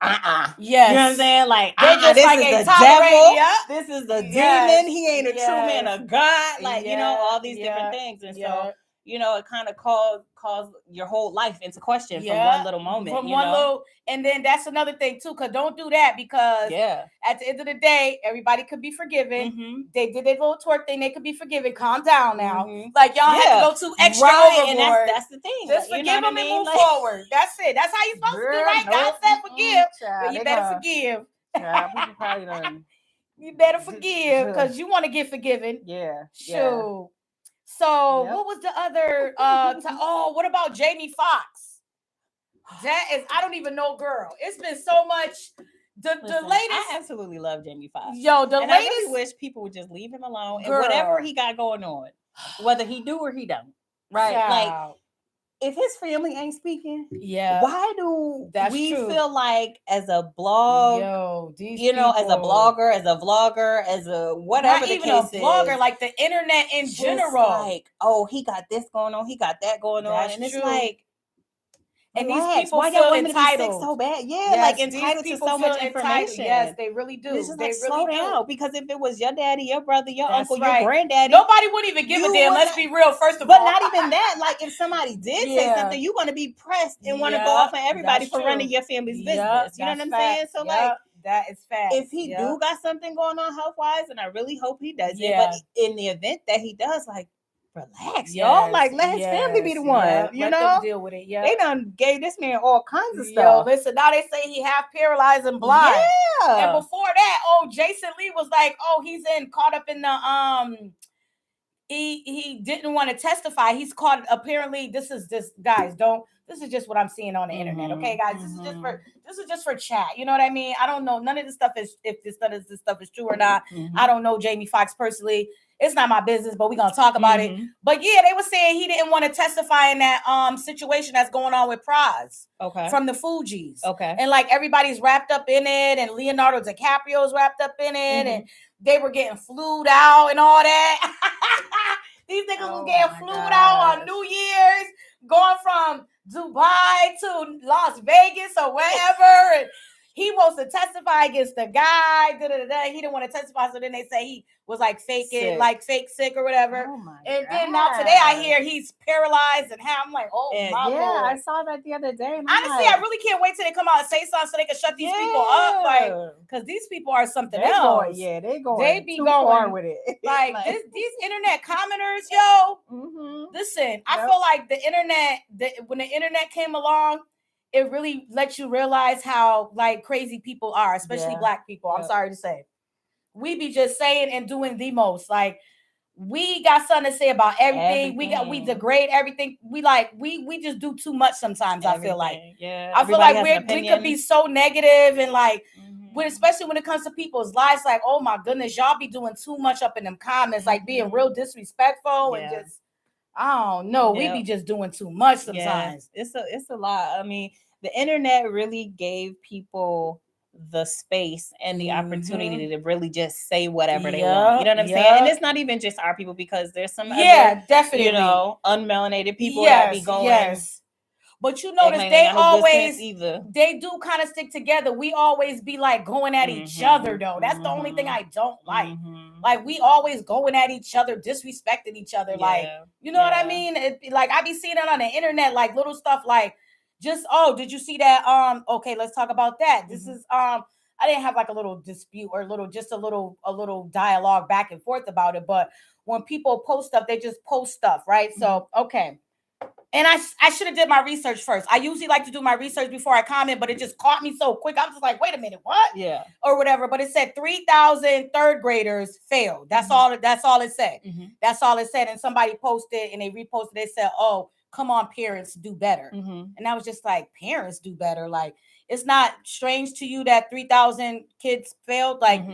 you know what I'm saying? Like, this is the devil. This is the demon. He ain't a true man of God. Like, you know, all these different things. And so it kind of calls your whole life into question from one little moment. From one little, and then that's another thing too, because don't do that, because at the end of the day, everybody could be forgiven. Mm-hmm. They did their little twerk thing, they could be forgiven. Calm down now. Mm-hmm. Like y'all had to go too extra overboard. And that's the thing. Just forgive them and move forward. That's it. That's how you're supposed to do, right? God said forgive. But you better forgive. People probably done. You better forgive, because you want to get forgiven. Yeah. Sure. So what was the other what about Jamie Foxx? That is, I don't even know, girl. It's been so much. The latest, I absolutely love Jamie Foxx. Yo, the latest, I really wish people would just leave him alone, girl. And whatever he got going on, whether he do or he don't. Right? Yeah. Like, if his family ain't speaking, why do we feel like as a blog, as a blogger, as a vlogger, as a whatever not the even case a blogger, is, like the internet in general, like, oh, he got this going on, he got that going on, and it's like, and these people why feel entitled so bad, like entitled to so much information. Yes, they really do. It's just they like, really slow down, because if it was your daddy, your brother, your uncle, right. your granddaddy, nobody would even give a damn. Let's be real. First of all, but not even that. Like, if somebody did say something, you're going to be pressed and want to go off on everybody for running your family's business. You know what I'm saying? So like, that is fact. If he do got something going on health wise, and I really hope he does it, but in the event that he does, like, relax, y'all. Like, let his family be the one. You let know, them deal with it. Yeah, they done gave this man all kinds of stuff. Listen, now they say he half paralyzed and blind. Yeah, and before that, Jason Lee was like, he's caught up in the He didn't want to testify. He's caught. Apparently, this is just what I'm seeing on the internet. Okay, guys, this is just for chat. You know what I mean? I don't know. None of this stuff is none of this stuff is true or not. Mm-hmm. I don't know Jamie Foxx personally. It's not my business, but we're gonna talk about it. But yeah, they were saying he didn't want to testify in that situation that's going on with Praz. Okay. From the Fugees. Okay. And like everybody's wrapped up in it, and Leonardo DiCaprio's wrapped up in it, and they were getting flued out and all that. These niggas were getting flued out on New Year's, going from Dubai to Las Vegas or wherever. And he wants to testify against the guy. He didn't want to testify, so then they say he was like fake sick or whatever. Oh my God. Then now today I hear he's paralyzed and I'm like, Lord. I saw that the other day. Honestly, I really can't wait till they come out and say something so they can shut these people up, like, because these people are something else. They be going far with it. Like these internet commenters, listen, I feel like the internet, when the internet came along, it really lets you realize how like crazy people are, especially Black people. I'm sorry to say. We be just saying and doing the most. Like, we got something to say about everything. We degrade everything. We just do too much sometimes. I feel like. Yeah. I feel like we could be so negative and like, especially when it comes to people's lives, like, oh my goodness, y'all be doing too much up in them comments, like being real disrespectful and just, I don't know. We be just doing too much sometimes. It's a lot. I mean, the internet really gave people the space and the opportunity to really just say whatever they want. You know what I'm saying? And it's not even just our people, because there's some other, definitely, unmelanated people that be going. Yes. But you notice they always they do kind of stick together. We always be like going at each other though. That's the only thing I don't like. Like, we always going at each other, disrespecting each other. Like, you know what I mean? Like, I be seeing it on the internet, like little stuff like just, did you see that? Okay, let's talk about that. This is I didn't have like a little dispute or a little dialogue back and forth about it. But when people post stuff, they just post stuff, right? So okay. And I should have did my research first. I usually like to do my research before I comment, but it just caught me so quick. I was just like, wait a minute, what? Yeah. Or whatever. But it said 3,000 third graders failed. That's all it said. That's all it said. And somebody posted and they reposted. They said, oh, come on, parents, do better. And I was just like, parents do better. Like, it's not strange to you that 3,000 kids failed. Like,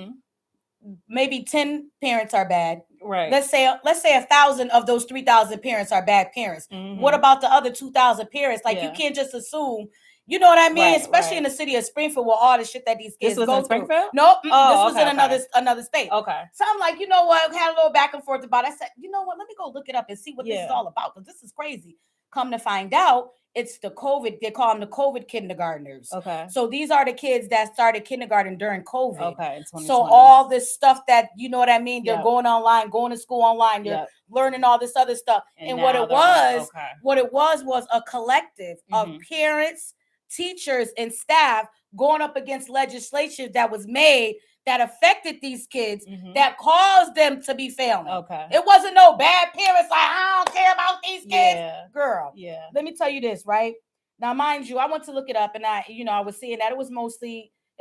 maybe 10 parents are bad. Right. Let's say 1,000 of those 3,000 parents are bad parents. What about the other 2,000 parents? Like, you can't just assume. You know what I mean? Right, especially in the city of Springfield, with all the shit that these kids go through. This was in Springfield? Nope. This was in another state. Okay. So I'm like, you know what? I had a little back and forth about it. I said, you know what? Let me go look it up and see what this is all about, because this is crazy. Come to find out, it's the COVID. They call them the COVID kindergartners. Okay. So these are the kids that started kindergarten during COVID. Okay. So all this stuff that, you know what I mean? They're Yep. going online, going to school online. They're Yep. learning all this other stuff. And what it was a collective of parents, teachers, and staff going up against legislation that was made that affected these kids, that caused them to be failing. Okay. It wasn't no bad parents like, I don't care about these kids. Yeah. Girl. Yeah. Let me tell you this, right? Now, mind you, I went to look it up, and I was seeing that it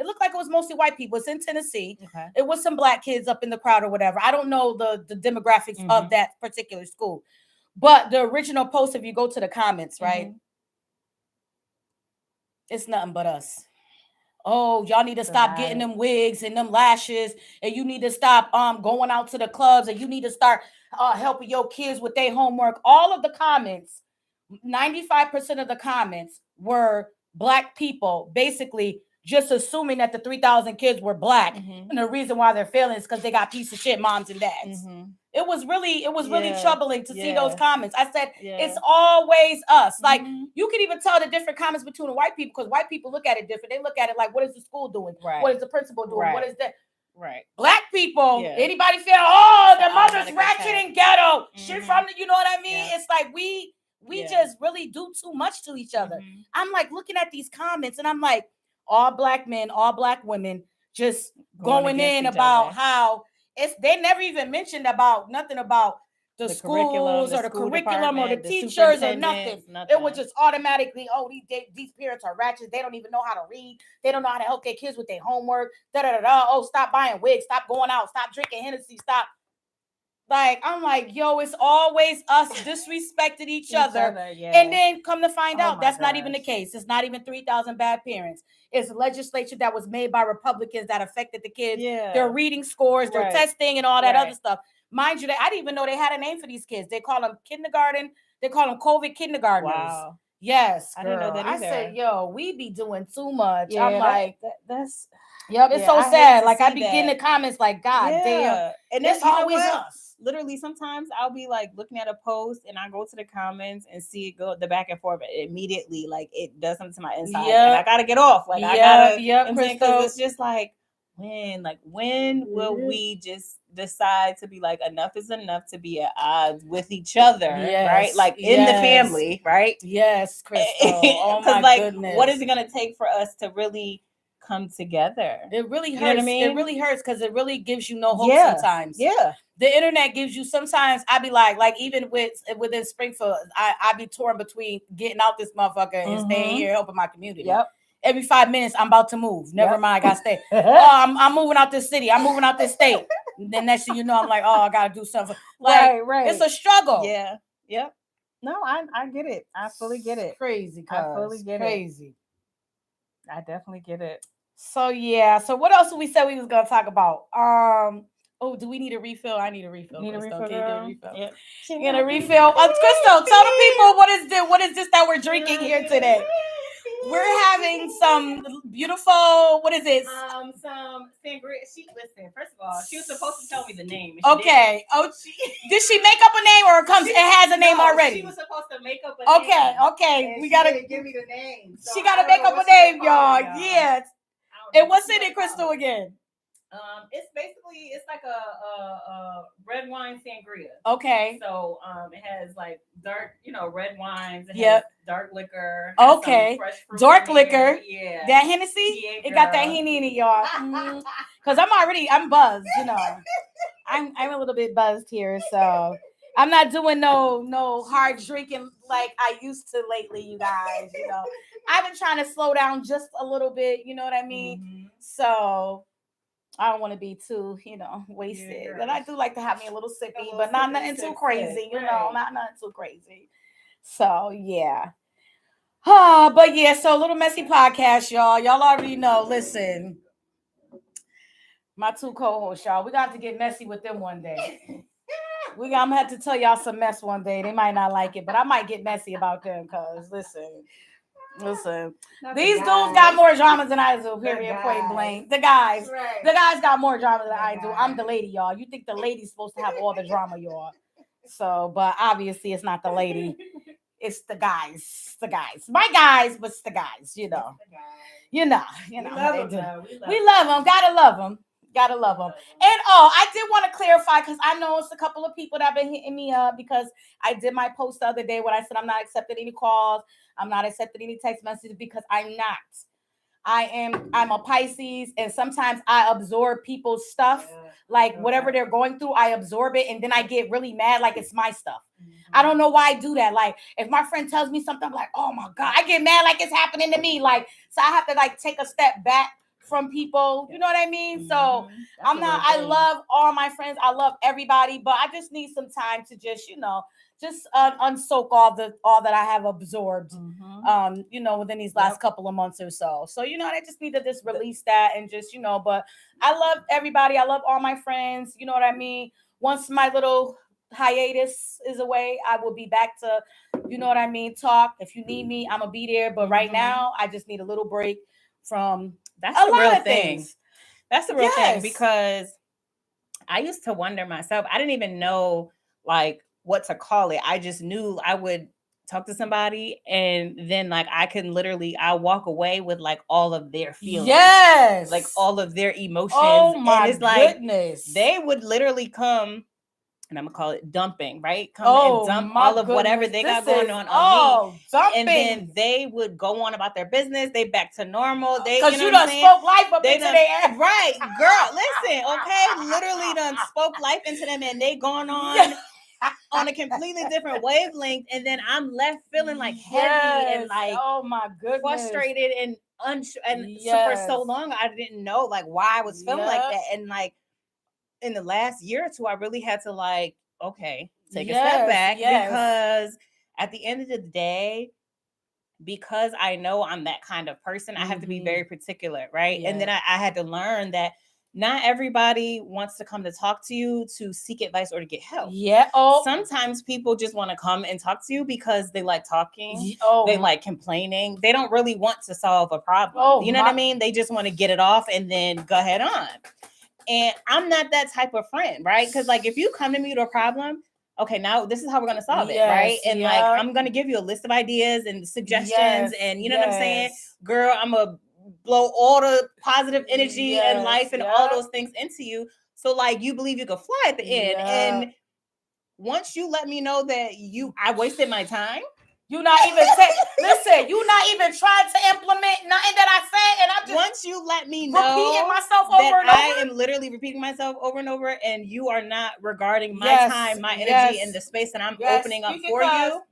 looked like it was mostly white people. It's in Tennessee. Okay. It was some black kids up in the crowd or whatever. I don't know the demographics of that particular school. But the original post, if you go to the comments, right? It's nothing but us. Oh, y'all need to stop getting them wigs and them lashes, and you need to stop going out to the clubs, and you need to start helping your kids with their homework. All of the comments, 95% of the comments were black people basically just assuming that the 3,000 kids were black, and the reason why they're failing is because they got piece of shit moms and dads. It was really troubling to see those comments. I said, it's always us. Like, you can even tell the different comments between the white people, because white people look at it different. They look at it like, what is the school doing? Right. What is the principal doing? Right. What is that? Right. Black people, anybody feel, the mother's ratchet and ghetto. Shit from the, you know what I mean? It's like we just really do too much to each other. I'm like looking at these comments, and I'm like, all black men, all black women just going in about how they never even mentioned about nothing about the schools or the curriculum or the teachers or nothing. It was just automatically, these parents are ratchets. They don't even know how to read. They don't know how to help their kids with their homework. Oh, stop buying wigs. Stop going out. Stop drinking Hennessy. Stop. Like, I'm like, yo, it's always us disrespecting each other. And then come to find out, that's not even the case. It's not even 3,000 bad parents. It's legislation that was made by Republicans that affected the kids. Their reading scores, their testing, and all that other stuff. Mind you, I didn't even know they had a name for these kids. They call them kindergarten. They call them COVID kindergartners. Wow. Yes, girl. I didn't know that either. I said, yo, we be doing too much. Yeah, I'm like, that's... Yep, it's so sad. Like, I be getting the comments like, God damn. And it's always us. Literally, sometimes I'll be like looking at a post and I go to the comments and see it go the back and forth, but immediately, like, it does something to my inside. And I gotta get off. Like, I gotta, because it's just like, when will we just decide to be like, enough is enough, to be at odds with each other, right? Like, in the family, right? Yes, Crystal. Oh my goodness. What is it gonna take for us to really come together? It really hurts. You know what I mean? It really hurts because it really gives you no hope sometimes. Yeah. The internet gives you, sometimes I be like even within Springfield, I be torn between getting out this motherfucker and staying here helping my community. Yep. Every 5 minutes, I'm about to move. Never mind, I gotta stay. I'm moving out this city. I'm moving out this state. And then next thing you know, I'm like, I gotta do something. Like, right. It's a struggle. Yeah. Yep. No, I get it. I fully get it. Crazy. I fully get crazy. it. I definitely get it. So yeah. So what else did we say we was gonna talk about? Do we need a refill? I need a refill. Need a refill, Can you get a refill? Yeah. Get a refill. Crystal, tell the people what is this that we're drinking here today? We're having some beautiful, what is it? Some sangria. First of all, she was supposed to tell me the name. Okay. Did she make up a name, or it has a name already? She was supposed to make up a name. Okay. We gotta give me the name. So she gotta make up a name, y'all. Yeah. And what's in it, Crystal, again? It's like a red wine sangria. Okay. So it has like dark, red wines. It has dark liquor. Okay. Dark liquor. Yeah. That Hennessy? Yeah, it got that Henny in it, y'all. Because I'm buzzed, I'm a little bit buzzed here, so I'm not doing no hard drinking like I used to lately, you guys. I've been trying to slow down just a little bit, you know what I mean? So I don't want to be too, wasted. Yeah, but I do like to have me a little sippy, but not nothing too crazy, not nothing too crazy. So yeah. But yeah, so a little messy podcast, y'all. Y'all already know. Listen, my two co-hosts, y'all. We got to get messy with them one day. I'm gonna have to tell y'all some mess one day. They might not like it, but I might get messy about them because listen. These dudes got more dramas than I do, period, point blank. The guys got more drama than I do. I'm the lady, y'all. You think the lady's supposed to have all the drama, y'all. So, but obviously it's not the lady. it's the guys, my guys, but it's the guys, you know. We love them. We love them. Gotta love them. Gotta love them. And I did want to clarify because I know it's a couple of people that have been hitting me up because I did my post the other day when I said I'm not accepting any calls, I'm not accepting any text messages because I'm not. I'm a Pisces, and sometimes I absorb people's stuff, like whatever they're going through, I absorb it, and then I get really mad like it's my stuff. I don't know why I do that. Like if my friend tells me something, I'm like, oh my God, I get mad like it's happening to me. Like, so I have to like take a step back from people. You know what I mean? So I love all my friends. I love everybody, but I just need some time to just, unsoak all that I have absorbed, within these last couple of months or so. So, I just need to just release that and just, but I love everybody. I love all my friends. You know what I mean? Once my little hiatus is away, I will be back to, talk. If you need me, I'm gonna be there. But right now, I just need a little break from that's a real thing. That's the real thing, because I used to wonder myself. I didn't even know like what to call it. I just knew I would talk to somebody and then like I'll walk away with like all of their feelings. Yes. Like all of their emotions. Oh my and it's goodness. Like they would literally come, and I'm gonna call it dumping, right? Come and dump all of whatever they got going on me. Dumping. And then they would go on about their business. They back to normal. They, because you done spoke life up into their ass. Right, girl, listen, okay? Literally done spoke life into them, and they going on on a completely different wavelength. And then I'm left feeling like heavy and like, oh my goodness, frustrated and for so long I didn't know like why I was feeling like that. And like in the last year or two, I really had to like, okay, take a step back, because at the end of the day, because I know I'm that kind of person, I have to be very particular, right? And then I had to learn that not everybody wants to come to talk to you to seek advice or to get help. Yeah. Sometimes people just want to come and talk to you because they like talking. They like complaining. They don't really want to solve a problem. You know what I mean? They just want to get it off and then go ahead on. And I'm not that type of friend, right? Because like if you come to me with a problem, okay, now this is how we're going to solve it, right? And like I'm going to give you a list of ideas and suggestions, and you know what I'm saying? Girl, I'm going to blow all the positive energy and life and all those things into you. So like you believe you could fly at the end. And once you let me know that I wasted my time, you not even listen, you not even trying to implement nothing that I said, and I'm just once you let me know repeating myself over and over. I am literally repeating myself over and over, and you are not regarding my time, my energy, and the space that I'm opening up for you.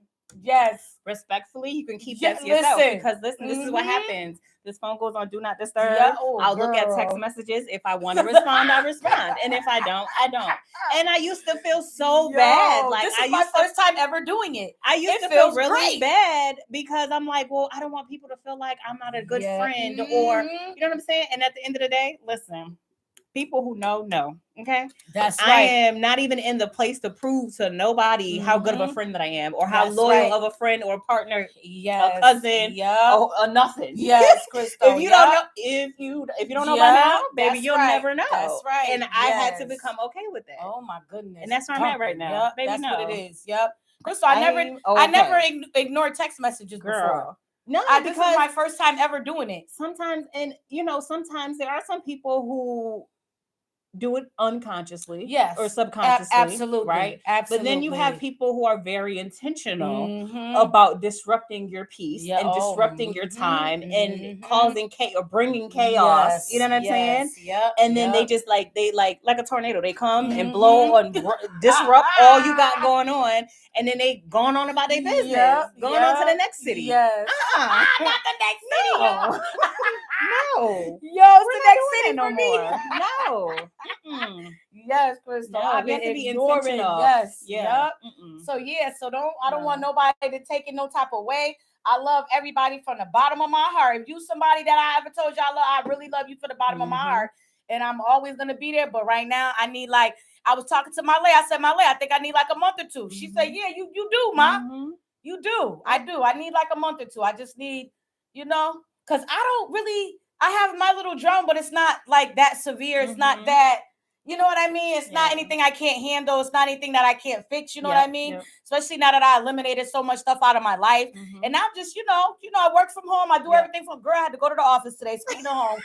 Yes. Respectfully, you can keep that to yourself, because listen, this is what happens. This phone goes on do not disturb. I'll look at text messages. If I want to respond, I respond. And if I don't, I don't. And I used to feel so bad. Like this is my first time ever doing it. I used to feel really bad because I'm like, well, I don't want people to feel like I'm not a good friend, or you know what I'm saying? And at the end of the day, listen, people who know, okay? That's right. I am not even in the place to prove to nobody how good of a friend that I am, or how loyal of a friend or partner, a cousin, or nothing. Yes, Crystal. If you don't know, if you don't know by now, baby, you'll never know. That's right. And I had to become okay with that. Oh my goodness. And that's where I'm at right now. Baby, that's what it is. Yep. Crystal, I never ignored text messages before. No, this is my first time ever doing it. Sometimes, and sometimes there are some people who do it unconsciously, or subconsciously, absolutely, right? Absolutely. But then you have people who are very intentional about disrupting your peace and disrupting your time and causing chaos or bringing chaos. You know what I'm saying? Yeah. And then they just like a tornado. They come and blow and disrupt all you got going on, and then they going on about their business, going on to the next city. Yes. Not the next city. No. It's the next city no more. No. Yes, Crystal. We have to be intentional. Yes. Yeah. So I don't want nobody to take it no type of way. I love everybody from the bottom of my heart. If you somebody that I ever told you I really love you for the bottom of my heart, and I'm always gonna be there. But right now, I need I was talking to Malay. I said, Malay, I think I need like a month or two. She said, yeah, you do, Ma. You do. I do. I need like a month or two. I just need, because I have my little drum, but it's not like that severe. It's not that, You know what I mean? It's not anything I can't handle. It's not anything that I can't fix. You know what I mean? Yep. Especially now that I eliminated so much stuff out of my life. And now just, I work from home. I do everything from, girl, I had to go to the office today. Speaking of home,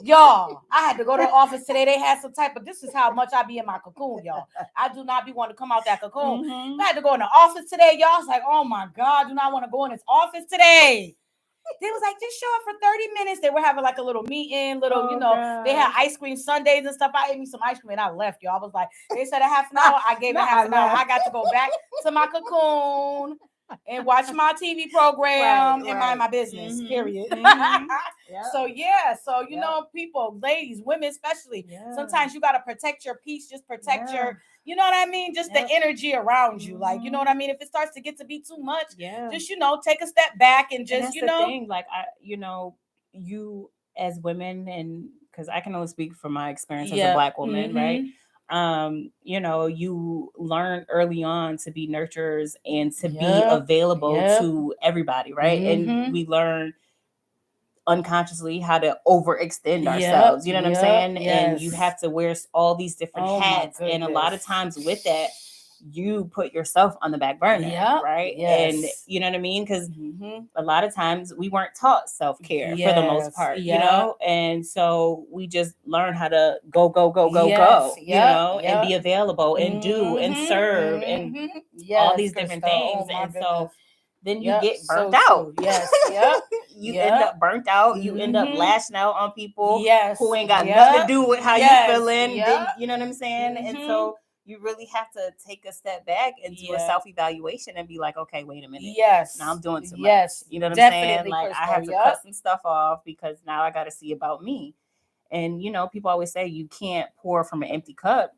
y'all, I had to go to the office today. They had some type of, this is how much I be in my cocoon, y'all. I do not be wanting to come out that cocoon. I had to go in the office today, y'all. I was like, oh my God, do not want to go in this office today. They was like, just show up for 30 minutes. They were having like a little meeting, they had ice cream sundaes and stuff. I ate me some ice cream and I left, y'all. I was like, they said a half an hour. I gave it half an hour. I got to go back to my cocoon and watch my TV program and mind my business, period. So, people, ladies, women especially, sometimes you got to protect your peace, just protect your, you know what I mean? Just the energy around you. Like, you know what I mean? If it starts to get to be too much, just, take a step back and just, and that's the thing. Like, you as women, and because I can only speak from my experience as a Black woman, right? You learn early on to be nurturers and to be available to everybody, right? And we learn unconsciously how to overextend ourselves. You know what I'm saying? And you have to wear all these different hats. And a lot of times with that, you put yourself on the back burner, right? And you know what I mean? Because a lot of times we weren't taught self-care for the most part, and so we just learn how to go, and be available and do and serve and all these different things. And so then you get burnt out. You end up burnt out. You end up lashing out on people who ain't got nothing to do with how you feeling. Then, you know what I'm saying? And so you really have to take a step back and do a self-evaluation and be like, okay, wait a minute. Now I'm doing too much. You know what I'm saying? Like, I have to cut some stuff off because now I got to see about me. And, people always say you can't pour from an empty cup.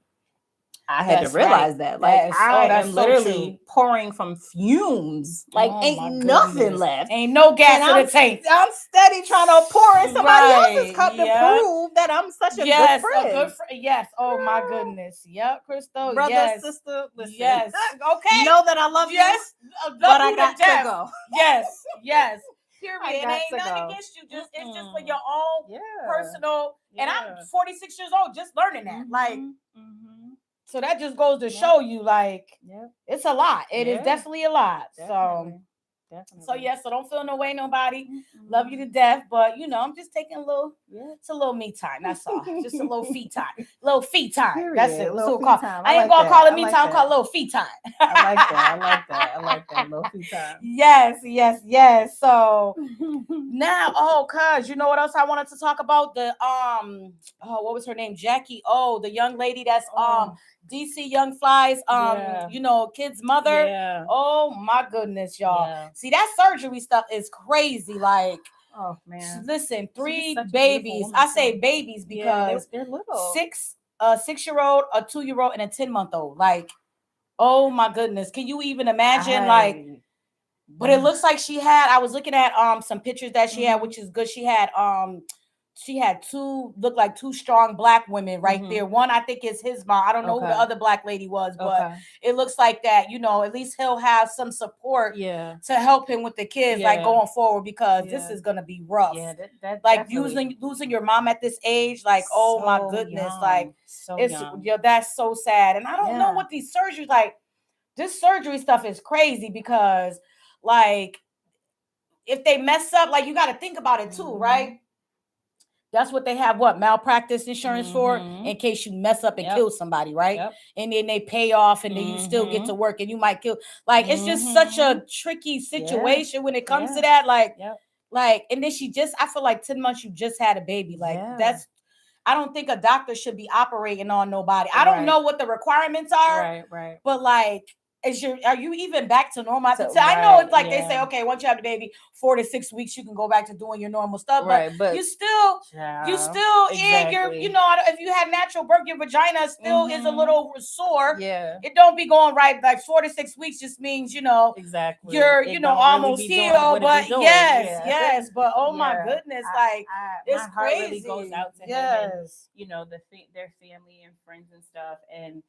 I had to realize that. Like, I am literally pouring from fumes. Like, ain't nothing left. Ain't no gas in the tank. I'm steady trying to pour in somebody else's cup to prove that I'm such a good friend. Yes. Oh, my goodness. Yep, Crystal. Brother, sister, listen. Yes. Okay. Know that I love you. But I got to go. Yes. Period. It ain't nothing against you. It's just for your own personal. And I'm 46 years old, just learning that. Like, so that just goes to show you, like, it's a lot. It is definitely a lot. Definitely. So don't feel no way, nobody. Love you to death, but I'm just taking a little. It's a little me time. That's all. Just a little feet time. Little feet time. Period. That's it. Little feet time. I ain't gonna call it me time. I'll call it little feet time. I like that. Little feet time. Yes. So now, cuz you know what else I wanted to talk about? The what was her name? Jackie O, the young lady that's DC Young Fly's kid's mother. Yeah. Oh my goodness, y'all. Yeah. See, that surgery stuff is crazy. Like, oh man. Listen, 3 babies. I say babies because they're little. 6-year-old, a 2-year-old, and a 10-month-old. Like, oh my goodness. Can you even imagine? But it looks like I was looking at some pictures that she had, which is good. She had 2 strong Black women right there. One, I think, is his mom. I don't know who the other Black lady was, but it looks like that, at least he'll have some support to help him with the kids, like, going forward, because this is going to be rough. Yeah, like, losing your mom at this age, like, oh my goodness. Young. Like, that's so sad. And I don't know what these surgeries, like, this surgery stuff is crazy because, like, if they mess up, like, you got to think about it too, right? That's what they have, malpractice insurance for, in case you mess up and kill somebody, right? And then they pay off, and then you still get to work, and you might kill. Like, it's just such a tricky situation when it comes to that. Like, and then I feel like 10 months, you just had a baby. Like, I don't think a doctor should be operating on nobody. I don't know what the requirements are, right. But, like, are you even back to normal? I know it's like they say, okay, once you have the baby, 4 to 6 weeks, you can go back to doing your normal stuff. But you still in your, if you had natural birth, your vagina still is a little sore. Yeah. It don't be going right. Like 4 to 6 weeks just means, exactly. You're, almost healed. But yes. But oh my goodness, it's my heart crazy. Really goes out to him and, their family and friends and stuff. And,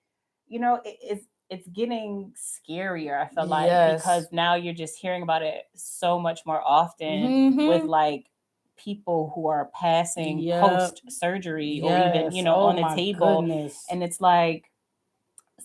it's getting scarier, I feel like, because now you're just hearing about it so much more often with, like, people who are passing Yep. post surgery or even, Yes. on the table. Goodness. And it's like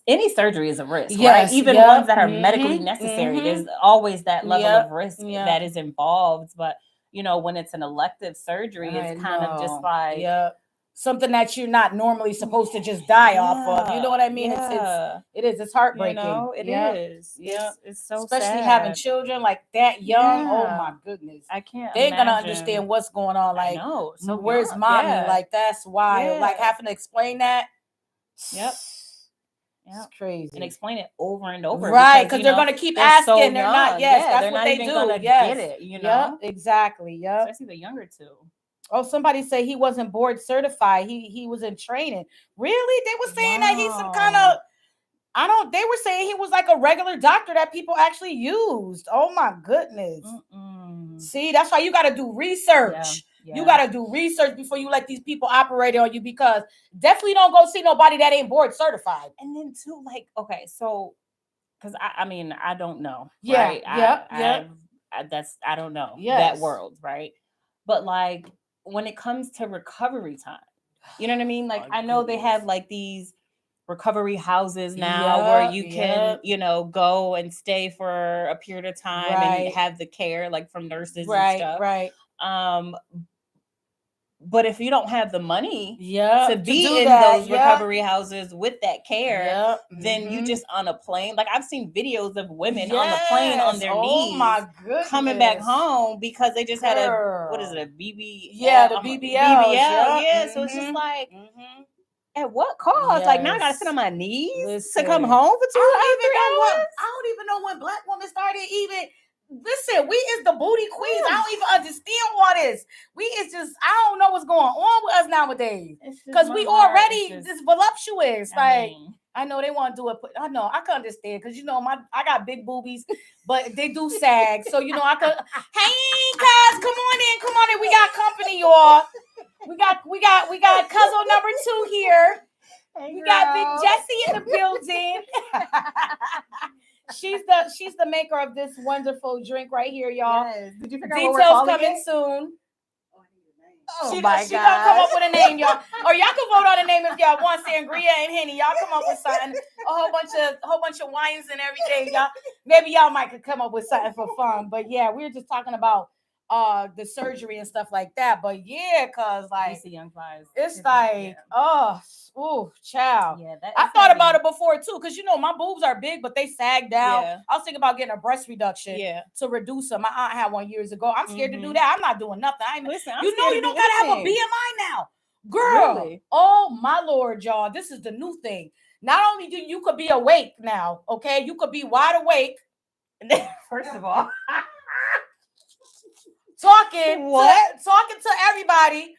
any surgery is a risk, Yes, right? Even yep, ones that are mhm, medically necessary. mhm. There's always that level Yep, of risk yep. that is involved. But when it's an elective surgery, I it's kind of just know. like Yep. Something that you're not normally supposed to just die off of. You know what I mean? Yeah. It's heartbreaking. It Yep. is. Yep. It's so Especially sad. having children like that young. Oh Yeah. my goodness. I can't. They ain't gonna imagine. understand what's going on. I Like, know. So where's young. mommy? Yeah. Like, that's wild. Like, Yeah. having to explain that. Yep. It's crazy. And explain it over and over. Right, because they're gonna keep asking. So they're not. Yes, yeah, that's they're what not they even do. gonna Yes. get it. Yep, exactly. Yep. Especially the younger two. Oh, somebody say he wasn't board certified. He was in training. Really? They were saying that he's some kind of. They were saying he was like a regular doctor that people actually used. Oh my goodness. See, that's why you got to do research. Yeah. You got to do research before you let these people operate on you, because definitely don't go see nobody that ain't board certified. And then too, like, okay, so because I mean, I don't know. Yeah. Right? Yep. I don't know Yes. that world, right? But like when it comes to recovery time, you know what I mean? Like I know they have like these recovery houses now where you can, go and stay for a period of time and have the care like from nurses and stuff. Right. But if you don't have the money to be in that, those recovery houses with that care, then you just on a plane. Like I've seen videos of women on the plane on their knees, my goodness, coming back home because they just had a BBL? Yeah, the BBL. Yeah. So it's just like, at what cost? Like now I gotta sit on my knees to come home for 2 hours. I don't even know when Black women started even. Listen, we is the booty queens. I don't even understand all this. We is just, I don't know what's going on with us nowadays. Because we already just voluptuous. I know they want to do it. I know I can understand because I got big boobies, but they do sag. So I could. Hey guys, come on in. We got company, y'all. We got cousin number 2 here. Hey, we got Big Jessie in the building. She's the maker of this wonderful drink right here, y'all. Yes. Did you figure out Details coming soon. She gonna come up with a name, y'all. Or y'all can vote on a name if y'all want. Sangria and Henny. Y'all come up with something. A whole bunch of wines and everything. Y'all, maybe y'all might could come up with something for fun. But yeah, we were just talking about the surgery and stuff like that. But yeah, cause like young flies. It's like, child. Yeah, I thought about it before too, because my boobs are big, but they sag down. Yeah. I was thinking about getting a breast reduction to reduce them. My aunt had one years ago. I'm scared to do that. I'm not doing nothing. Listen, you don't gotta have a BMI now, girl. Really? Oh my Lord, y'all! This is the new thing. Not only do you could be awake now, okay? You could be wide awake. And then, first of all. Talking to everybody,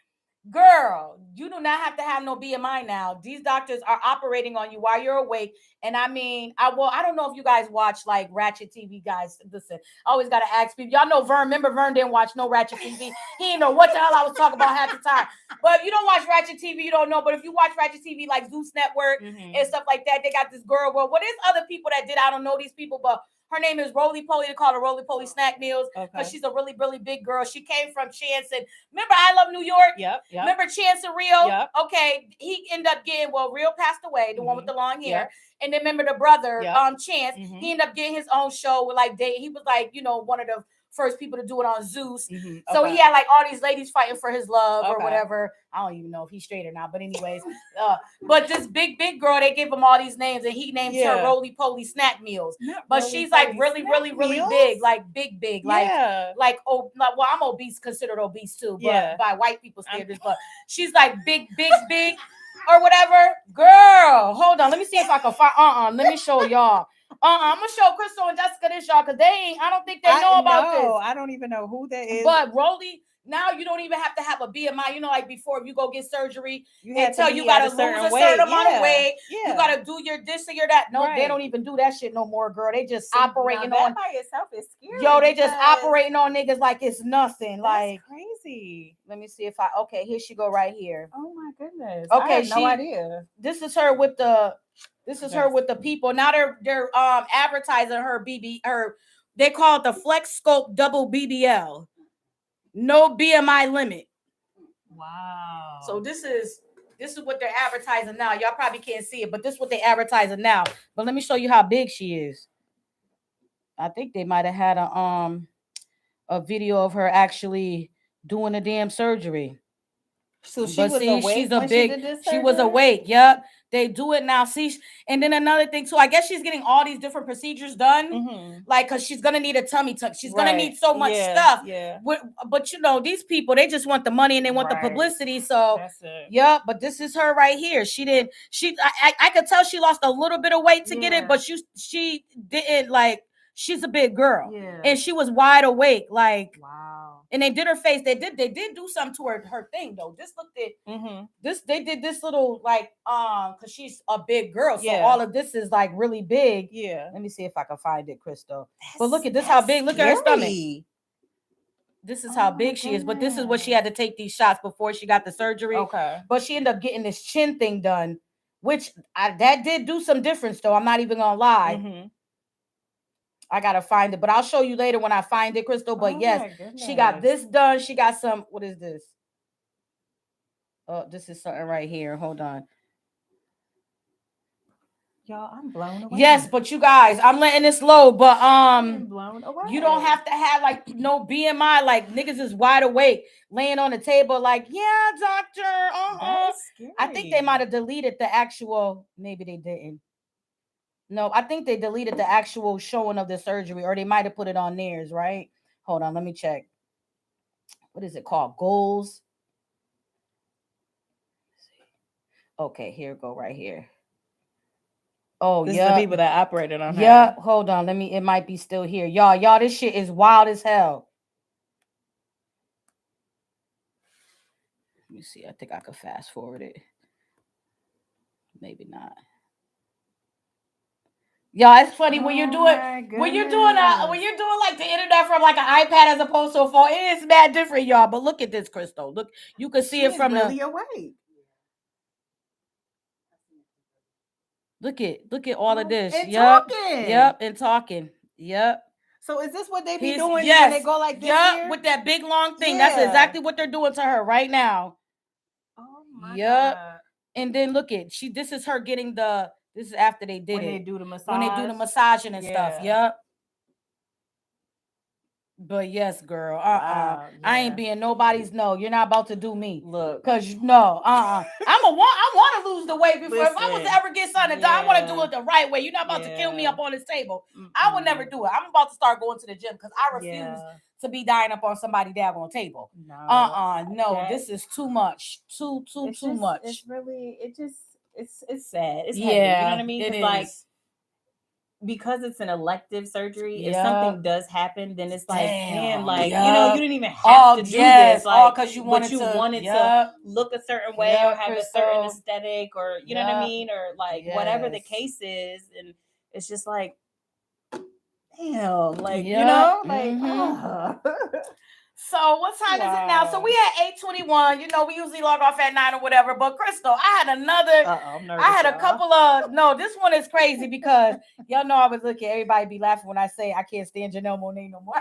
girl. You do not have to have no BMI now. These doctors are operating on you while you're awake. And I mean, I don't know if you guys watch like Ratchet TV, guys. Listen, I always gotta ask people. Y'all know Vern. Remember, Vern didn't watch no Ratchet TV. He didn't know what the hell I was talking about half the time. But if you don't watch Ratchet TV, you don't know. But if you watch Ratchet TV, like Zeus Network and stuff like that, they got this girl. Well, there's other people that did. I don't know these people, but her name is Roly Poly. They call her Roly Poly Snack Meals because she's a really, really big girl. She came from Chance. And remember, I Love New York? Yep. Remember Chance and Rio? Yep. Okay. He ended up getting, Rio passed away, the one with the long hair. Yep. And then remember the brother, Chance, he ended up getting his own show with like he was like, one of the first people to do it on Zeus. So he had like all these ladies fighting for his love or whatever. I don't even know if he's straight or not, but anyways, but this big girl, they give him all these names and he named her Roly Poly Snack Meals. But she's like really, really, really big, like big, like I'm obese, considered obese too, but by white people's standards, but she's like big or whatever. Girl, hold on, let me see if I can find let me show y'all. I'm gonna show Crystal and Jessica this, y'all, because I don't think they know about this. I don't even know who that is. But Roly, now you don't even have to have a BMI. Like before, if you go get surgery, you gotta lose a certain amount of weight. You gotta do your this or your that. No, they don't even do that shit no more, girl. They just operating on by itself is scary. Yo, they just operating on niggas like it's nothing. Like crazy. Let me see if here she go right here. Oh my goodness. Okay, I had no idea. This is her with the. This is her with the people. Now they're advertising her they call it the Flex Scope Double BBL. no BMI limit. Wow. So this is what they're advertising now. Y'all probably can't see it, but this is what they're advertising now. But let me show you how big she is. I think they might have had a video of her actually doing a damn surgery. So she was awake. She's a when big. She, did this she was surgery? awake. Yep, they do it now. See, and then another thing too. I guess she's getting all these different procedures done, Mhm. like because she's gonna need a tummy tuck. She's gonna Right. need so much Yeah, stuff. Yeah. But you know, these people, they just want the money and they want the Right. publicity. So That's it. yeah, but this is her right here. She didn't. I could tell she lost a little bit of weight to get it, but she didn't like. She's a big girl, Yeah. and she was wide awake. Like Wow. and they did her face. They did do something to her thing though. This looked at this. They did this little like because she's a big girl, so Yeah. all of this is like really big. Yeah. Let me see if I can find it, Crystal. But look at this, how big. Look at her stomach. This is how big she is. But this is what she had to take these shots before she got the surgery. Okay. But she ended up getting this chin thing done, which that did do some difference though. I'm not even gonna lie. I gotta find it, but I'll show you later when I find it, Crystal. But yes, she got this done. She got some. What is this? Oh, this is something right here. Hold on. Y'all, I'm blown away. Yes, but you guys, I'm letting this load. But I'm blown away. you don't have to have like no BMI. Like niggas is wide awake, laying on the table. Like, yeah, doctor. I think they might have deleted the actual. Maybe they didn't. No, I think they deleted the actual showing of the surgery, or they might have put it on theirs, right? Hold on, let me check. What is it called? Goals. Okay, here go right here. Oh, this yeah. is the people that operated on her. Yeah, hold on. It might be still here. Y'all, this shit is wild as hell. Let me see. I think I could fast forward it. Maybe not. Yeah, it's funny when you're doing like the internet from like an iPad as opposed to a phone. It is mad different, y'all. But look at this, Crystal. Look, you can see it from really awake. Look at all of this. And Yep. talking. Yep, and talking. Yep. So is this what they be doing when they go like this? Yep, with that big long thing. Yeah. That's exactly what they're doing to her right now. Oh my God. God. And then look at this is her getting this is after they did when it. They do the massage. When they do the massaging and stuff. Yep. But yes, girl. Wow, I ain't being nobody's no. You're not about to do me. Look. Cause no, I want to lose the weight before. If I was to ever get something done, I want to do it the right way. You're not about to kill me up on this table. I would never do it. I'm about to start going to the gym because I refuse to be dying up on somebody's daggone table. No. This is too much. Too much. It's really it's sad. It's heavy. Yeah, You know what I mean? it is. Like, because it's an elective surgery, if something does happen, then it's like, damn, like, you know, you didn't even have to do this. Like, because you wanted to look a certain way or have a certain aesthetic or, you know what I mean? Or like whatever the case is. And it's just like, damn, like, you know, like, So what time is it now? So we at 8:21. You know, we usually log off at 9 or whatever. But Crystal, I had another. A couple of this one is crazy because y'all know I was looking. Everybody be laughing when I say I can't stand Janelle Monáe no more.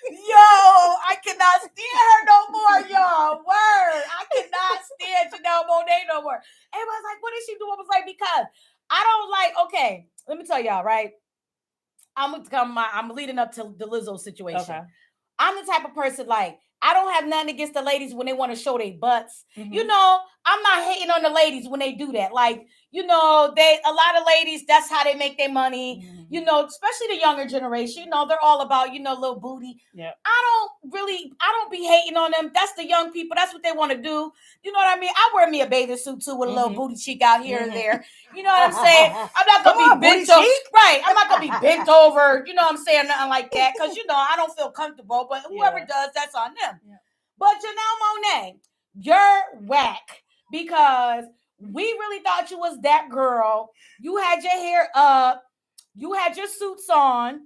Yo, I cannot stand her no more, y'all. Word, I cannot stand Janelle Monáe no more. Everybody's like, what is she doing? I was like, because I don't like. Okay, let me tell y'all, right? I'm leading up to the Lizzo situation. Okay. I'm the type of person, like, I don't have nothing against the ladies when they want to show their butts. You know, I'm not hating on the ladies when they do that. Like, you know, a lot of ladies, that's how they make their money. You know, especially the younger generation. You know, they're all about, you know, little booty. Yeah. I don't be hating on them. That's the young people. That's what they want to do. You know what I mean? I wear me a bathing suit too with a little booty cheek out here and there. You know what I'm saying? I'm not gonna be bent over. Right. I'm not gonna be bent over. You know what I'm saying? Nothing like that. Because, you know, I don't feel comfortable. But whoever does, that's on them. Yeah. But Janelle Monáe, you're whack because we really thought you was that girl. You had your hair up. You had your suits on,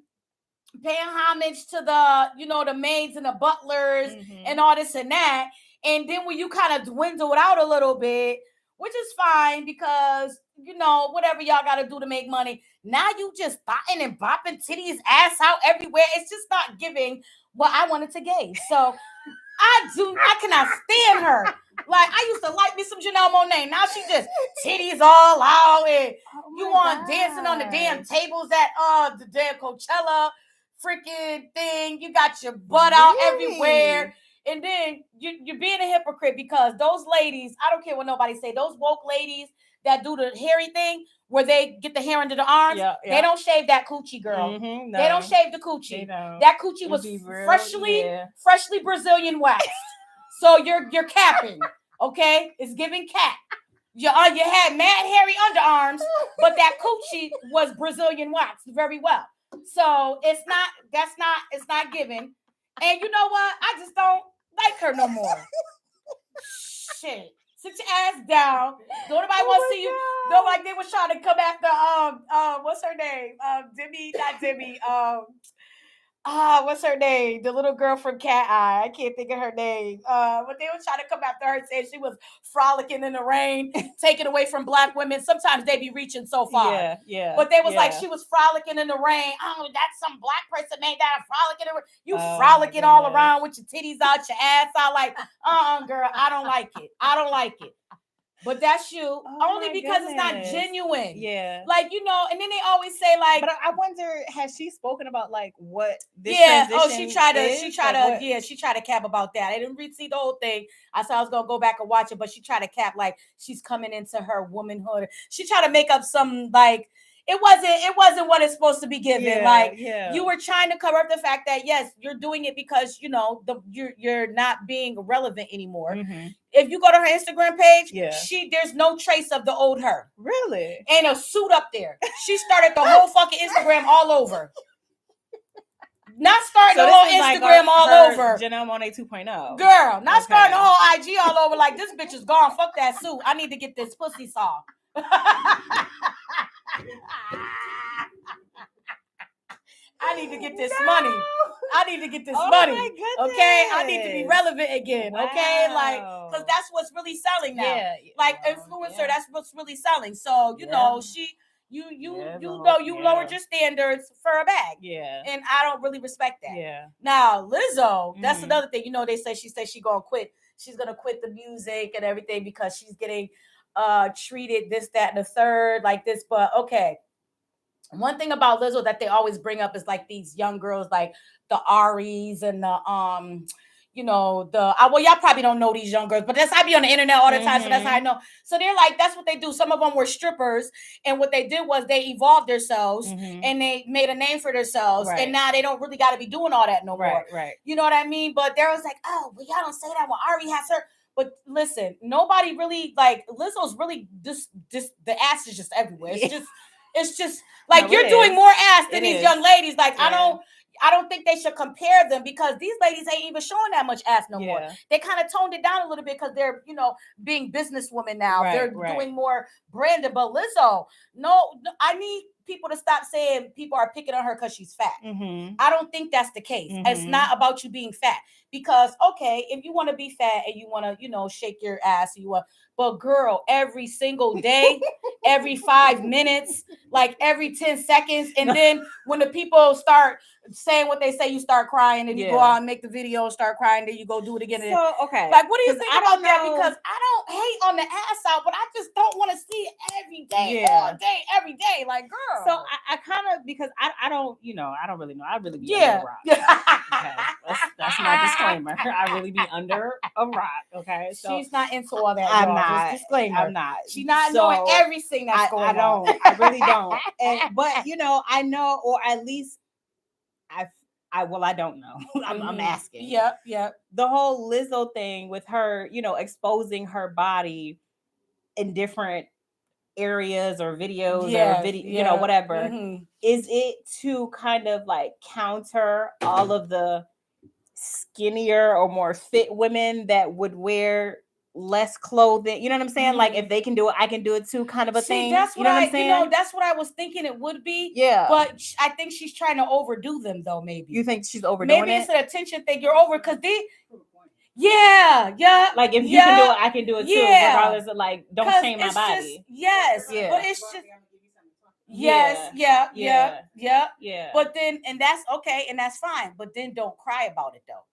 paying homage to the, you know, the maids and the butlers and all this and that. And then when you kind of dwindled out a little bit, which is fine because, whatever y'all got to do to make money. Now you just thotting and bopping titties, ass out everywhere. It's just not giving what I wanted to give. So I cannot stand her. Like, I used to like me some Janelle Monáe. Now she just titties all out and you on dancing on the damn tables at the damn Coachella freaking thing. You got your butt out everywhere. And then you're being a hypocrite because those ladies, I don't care what nobody say, those woke ladies that do the hairy thing where they get the hair under the arms, they don't shave that coochie, girl. Mm-hmm, no. They don't shave the coochie. That coochie was freshly Brazilian waxed. So you're capping, okay? It's giving cap. You had mad hairy underarms, but that coochie was Brazilian waxed very well. So it's not giving. And you know what? I just don't like her no more. Shit. Sit your ass down. Don't nobody want to see you. Don't like they was trying to come after what's her name? Demi. What's her name? The little girl from Cat Eye. I can't think of her name. But they were trying to come after her and say she was frolicking in the rain, taken away from black women. Sometimes they be reaching so far. Yeah. But they was like, she was frolicking in the rain. Oh, that's some black person made that frolicking in the rain. You frolicking all around with your titties out, your ass out. Like, girl, I don't like it. But that's you only because it's not genuine. Yeah. Like, and then they always say like, but I wonder, has she spoken about like what this she tried to cap about that. I didn't see the whole thing. I said I was gonna go back and watch it, but she tried to cap like she's coming into her womanhood. She tried to make up some like it wasn't what it's supposed to be given. You were trying to cover up the fact that yes, you're doing it because you're not being relevant anymore. Mm-hmm. If you go to her Instagram page, there's no trace of the old her. Really? Ain't a suit up there. She started the whole fucking Instagram all over. Not starting the whole Instagram all over. Janelle Monáe 2.0. Girl, not starting the whole IG all over like this bitch is gone. Fuck that suit. I need to get this pussy saw. I need to get this money. I need to get this money. Okay, I need to be relevant again. Wow. Okay, because that's what's really selling now. Yeah, influencer, that's what's really selling. So you lowered your standards for a bag. Yeah, and I don't really respect that. Yeah. Now Lizzo, that's another thing. They say she gonna quit. She's gonna quit the music and everything because she's getting treated this, that, and the third like this. But okay. One thing about Lizzo that they always bring up is like these young girls, like the Aries and the y'all probably don't know these young girls, but I be on the internet all the time, so that's how I know. So they're like, that's what they do. Some of them were strippers, and what they did was they evolved themselves and they made a name for themselves, and now they don't really got to be doing all that no more. Right. You know what I mean? But there was like, oh, well, y'all don't say that when Ari has her. But listen, nobody really like Lizzo's really just the ass is just everywhere. It's just like you're doing more ass than these young ladies. Like I don't think they should compare them because these ladies ain't even showing that much ass no more. They kind of toned it down a little bit because they're being businesswomen now. They're doing more branded. But Lizzo, no, I need people to stop saying people are picking on her because she's fat. I don't think that's the case. It's not about you being fat because okay, if you want to be fat and you want to shake your ass, but girl, every single day, every 5 minutes, like every 10 seconds. And then when the people start saying what they say, you start crying and you go out and make the video and start crying. Then you go do it again. So, okay. Like, what do you think about that? Because I don't hate on the ass out, but I just don't want to see it every day, all day, every day. Like, girl. So I kind of, because I don't really know. I really be under a rock. Okay. That's my disclaimer. I really be under a rock. Okay. So she's not into all that. I'm not. Disclaimer. I'm not. She's not knowing everything that's going on. I really don't. But I know, or at least I don't know. I'm asking. Yep. The whole Lizzo thing with her, exposing her body in different areas or videos or whatever. Is it to kind of like counter all of the skinnier or more fit women that would wear less clothing? You know what I'm saying? Like if they can do it, I can do it too, kind of a thing. That's what I'm saying? That's what I was thinking it would be. Yeah. But I think she's trying to overdo them though, maybe. You think she's overdoing it? Maybe it's an attention thing. You're over because Yeah. Like if you can do it, I can do it too. Yeah. Regardless of like, don't shame my body. Yes. Yeah. But it's just yeah. But then, and that's okay, and that's fine. But then don't cry about it though.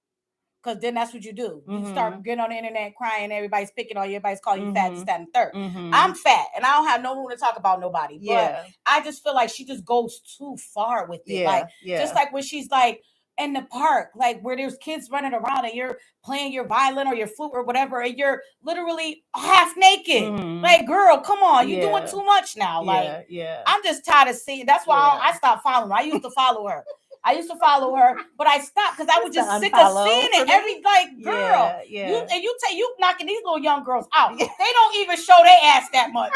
Because then that's what you do. You start getting on the internet crying, everybody's picking on you, everybody's calling you fat, this, that, and third. I'm fat and I don't have no room to talk about nobody. But I just feel like she just goes too far with it. Like just like when she's like in the park, like where there's kids running around and you're playing your violin or your flute or whatever, and you're literally half naked. Like, girl, come on, you're doing too much now. Like, I'm just tired of seeing. That's why I stopped following her. I used to follow her. But I stopped because I was just sick of seeing it. Every girl, you knocking these little young girls out. They don't even show their ass that much.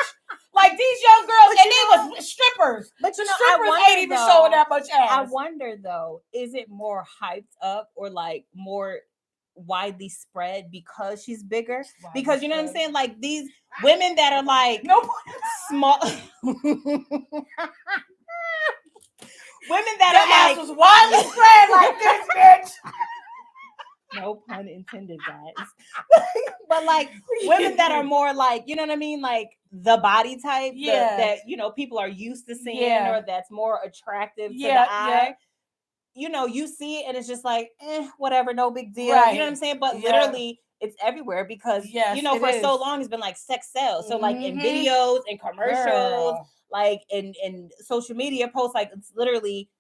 Like these young girls, and they was strippers. But the strippers ain't even showing that much ass. I wonder though, is it more hyped up or like more widely spread because she's bigger? Because you know what I'm saying? Like these women that are like small. Women that are like was widely spread like this, bitch. No pun intended, guys. But like women that are more like, you know what I mean, like the body type that you know people are used to seeing, or that's more attractive to the eye. You know, you see it and it's just like, whatever, no big deal. Right. You know what I'm saying? But literally, it's everywhere because you know for so long it's been like sex sells. So like in videos and commercials. Like in social media posts, like it's literally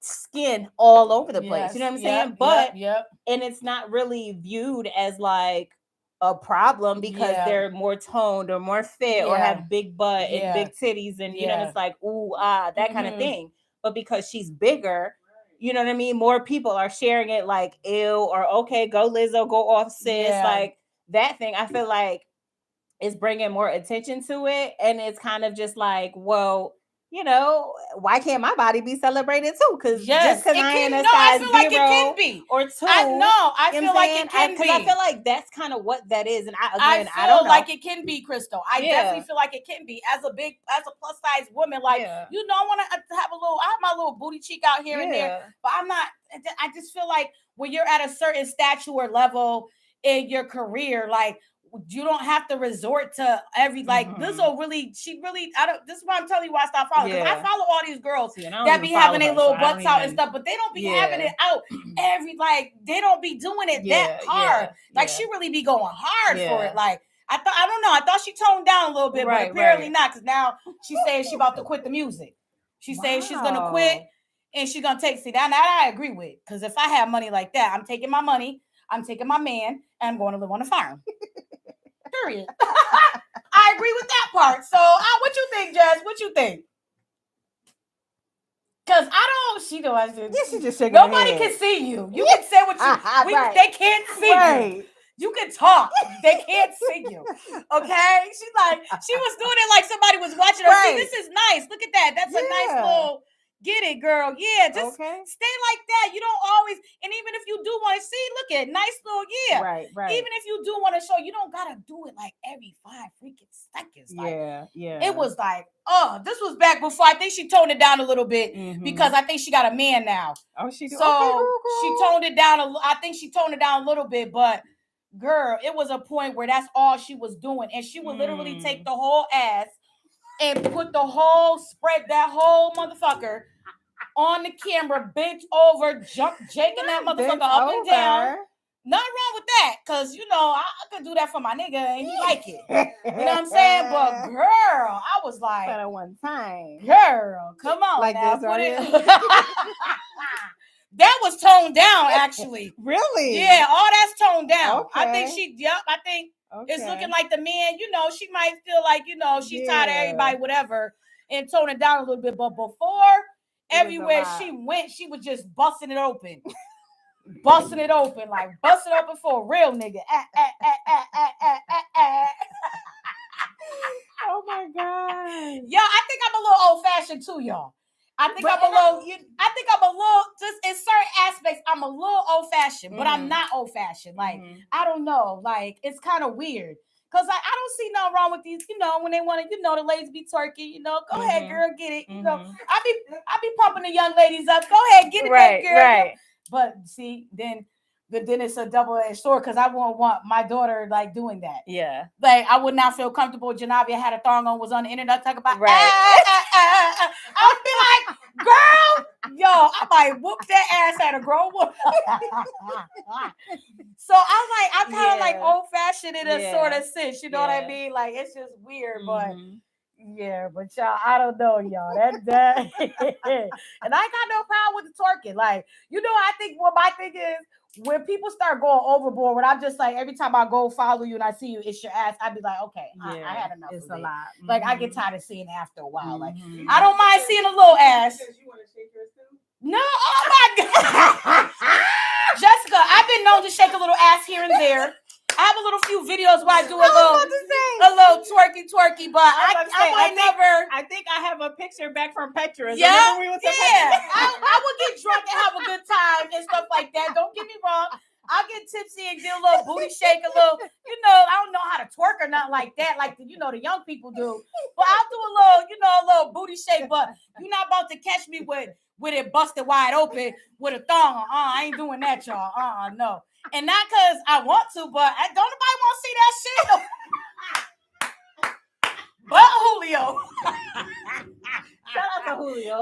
skin all over the place. You know what I'm saying? But and it's not really viewed as like a problem because they're more toned or more fit or have big butt and big titties and you know, and it's like that kind of thing. But because she's bigger, you know what I mean? More people are sharing it like ew or okay, go Lizzo, go off sis, like that thing. I feel like it's bringing more attention to it, and it's kind of just like, well, you know, why can't my body be celebrated too? Because just because I am a size 0 like it can be. or 2, I feel like it can be. Because I feel like that's kind of what that is, and I feel don't know. like it can be, Crystal. I definitely feel like it can be as a plus size woman. Like you know, I want to have I have my little booty cheek out here and there, but I'm not. I just feel like when you're at a certain stature level in your career, like. You don't have to resort to every Lizzo really. She really. I don't. This is why I'm telling you why I stopped following because I follow all these girls that be having their little butts out and stuff, but they don't be having it out every they don't be doing it that hard. She really be going hard for it. Like I don't know. I thought she toned down a little bit, but apparently not because now she's saying she's about to quit the music. She's saying she's gonna quit and she's gonna take. See that I agree with because if I have money like that, I'm taking my money. I'm taking my man and I'm going to live on a farm. Period. I agree with that part. So, what you think, Jess? What you think? Because I don't. She know I should. Yeah, she just shaking nobody can see you. You can say what you. They can't see you. You can talk. They can't see you. Okay? She's like, she was doing it like somebody was watching her. See, this is nice. Look at that. That's a nice little. Get it, girl. Yeah, just stay like that. You don't always, and even if you do want to see, look at nice little, right. Even if you do want to show, you don't gotta do it like every 5 freaking seconds. Like, it was like, this was back before. I think she toned it down a little bit because I think she got a man now. Oh, she do. So she toned it down. I think she toned it down a little bit, but girl, it was a point where that's all she was doing, and she would literally take the whole ass. And put the whole that whole motherfucker on the camera, bent over, jaking that motherfucker up and down. Nothing wrong with that, because, you know, I could do that for my nigga and he like it. You know what I'm saying? But, girl, I was like. But at one time. Girl, come on. Like now, this right here. That was toned down, actually. Really? Yeah, all that's toned down. Okay. I think it's looking like the man, you know, she might feel like, you know, she's tired of everybody, whatever, and tone it down a little bit. But before, everywhere she went, she was just busting it open. Busting it open for a real nigga. Oh my God. Y'all, I think I'm a little old-fashioned too, y'all. I think I'm a little, just in certain aspects, I'm a little old-fashioned, but I'm not old-fashioned. Like, I don't know. Like, it's kind of weird. Because I don't see nothing wrong with these, you know, when they want to, you know, the ladies be turkey, you know, go ahead, girl, get it. You know, I be pumping the young ladies up. Go ahead, get it, baby girl. Right. But see, then but then it's a double-edged sword because I won't want my daughter like doing that. Yeah. Like I would not feel comfortable. Janavia had a thong on, was on the internet talking about Right. I would be like, girl, yo, I might whoop that ass at a grown woman. So I'm kind of like old-fashioned in a sort of sense, you know what I mean? Like it's just weird, but yeah, but y'all, I don't know, y'all. That and I got no problem with the twerking. Like, you know, I think what my thing is when people start going overboard, when I'm just like every time I go follow you and I see you, it's your ass. I'd be like, okay, I had enough. It's of a it. lot. Like I get tired of seeing it after a while. Like I don't mind seeing a little ass. You want to shake yours too? No, oh my god, Jessica, I've been known to shake a little ass here and there. I have a little few videos where I do a little twerky, but I never. I think I have a picture back from Petra. Yeah, I would get drunk and have a good time and stuff like that. Don't get me wrong. I'll get tipsy and do a little booty shake, a little, I don't know how to twerk or nothing like that, like the young people do. But I'll do a little booty shake, but you're not about to catch me with it busted wide open with a thong on. I ain't doing that, y'all. No. And not because I want to, but don't nobody want to see that shit. But Julio. Shout out to Julio.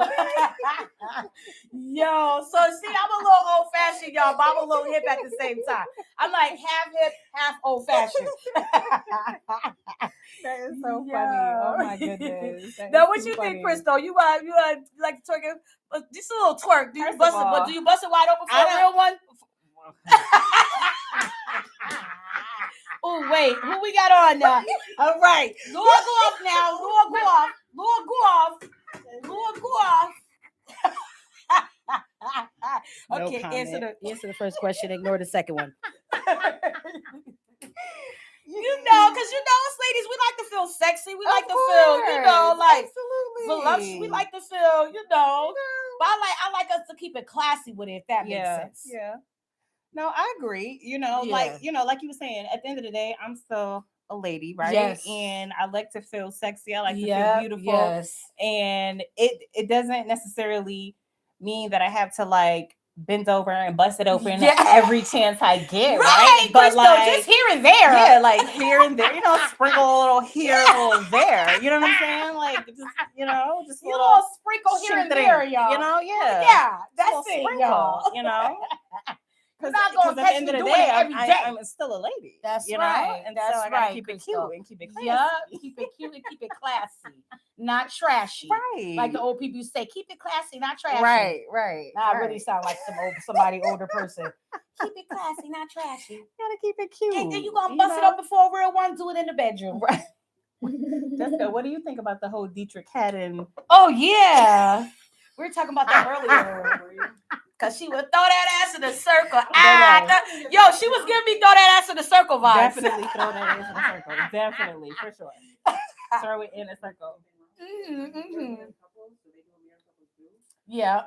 Yo, so see, I'm a little old-fashioned, y'all, but I'm a little hip at the same time. I'm like half hip, half old-fashioned. That is so funny. Oh my goodness. Now, what you think, Crystal? You like to twerk it? Just a little twerk. Do you bust it? But do you bust it wide open for a real one? Oh wait, who we got on now? All right, Lord, go off now. Lord, go off. Okay, answer the first question. Ignore the second one. Because us ladies, we like to feel sexy. We like to feel, like voluptuous. We like to feel, But I like us to keep it classy with it. If that makes sense. Yeah. No, I agree. Like you were saying, at the end of the day, I'm still a lady, right? Yes. And I like to feel sexy. I like to feel beautiful. Yes. And it doesn't necessarily mean that I have to like bend over and bust it open every chance I get, right? But like just here and there. Yeah, like here and there, sprinkle a little here, a little there. You know what I'm saying? Like just just a little sprinkle here and there, y'all. Yeah, that's it, y'all. Because at the end of the day, I'm still a lady. That's right. And so I gotta keep it cute and keep it classy. Yeah, keep it cute and keep it classy, not trashy. Right. Like the old people say, keep it classy, not trashy. Right. I really sound like somebody older person. Keep it classy, not trashy. Gotta keep it cute. And then you gonna bust it up before a real one. Do it in the bedroom, right? Jessica, what do you think about the whole Dietrich Haddon? Oh yeah, we were talking about that earlier. Cause she would throw that ass in a circle. She was giving me throw that ass in a circle vibes. Definitely throw that ass in a circle. Definitely, for sure. Throw it in a circle. Yeah.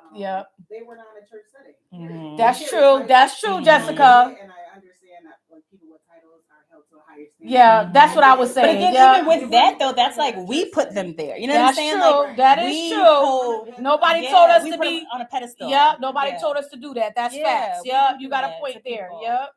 They were not in a church setting. Mm-hmm. That's true, Jessica. And I understand that when people with titles are held to a higher standard. Yeah, that's what I was saying. But again, even with that though, that's like we put them there. You know what I'm saying? True. Like, that is true. Nobody told us to be on a pedestal. Yeah, nobody told us to do that. That's facts. Yeah, you got a point there. Yeah.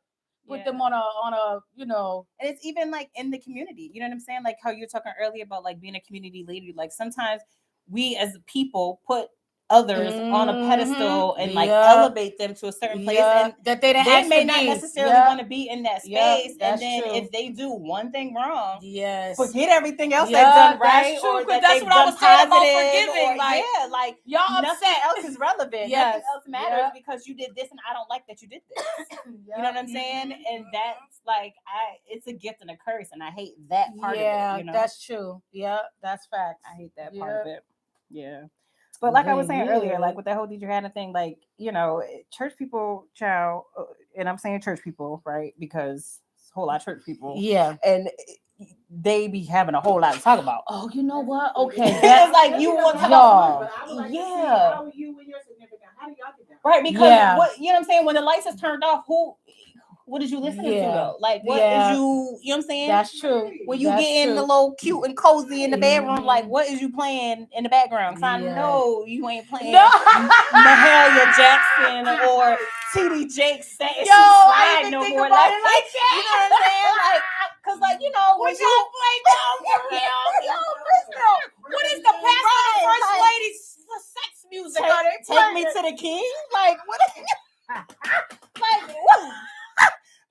Put them on a and it's even like in the community. You know what I'm saying? Like how you were talking earlier about like being a community leader. Like sometimes we as people put others on a pedestal and like elevate them to a certain place and that they may not necessarily want to be in that space. And then true. if they do one thing wrong, yes, forget everything else they've done right. That's true, or that that's what I was saying about forgiving. Or, like y'all nothing upset. else is relevant. Nothing else matters because you did this and I don't like that you did this. You know what I'm saying? And that's like it's a gift and a curse, and I hate that part of it. Yeah, that's true. Yeah, that's facts. I hate that part of it. Yeah. But like I was saying earlier, like with that whole Dietrich Haddon thing, like, church people, child, and I'm saying church people, right? Because it's a whole lot of church people. Yeah. And they be having a whole lot to talk about. Oh, you know what? Okay. That's like you want to talk about. How you and your significant, how do y'all get that? Right, because what you know what I'm saying? When the lights is turned off, what is you listening to Yeah. though? Like what Yeah. is you know what I'm saying? That's true. When you That's get in true. the little cute and cozy in the bedroom, Mhm. like what is you playing in the background? Cause I Yeah. know you ain't playing No. Mahalia Jackson or TD Jakes saying Yo, she I slide even no think more. about Like, it like that. you know what I'm saying? Like, cause like you know when What you y'all play now for real? Yo, Crystal, what is the pastor and the first Right, lady's sex music? Are they take me playing? to the king? Like what? Like what?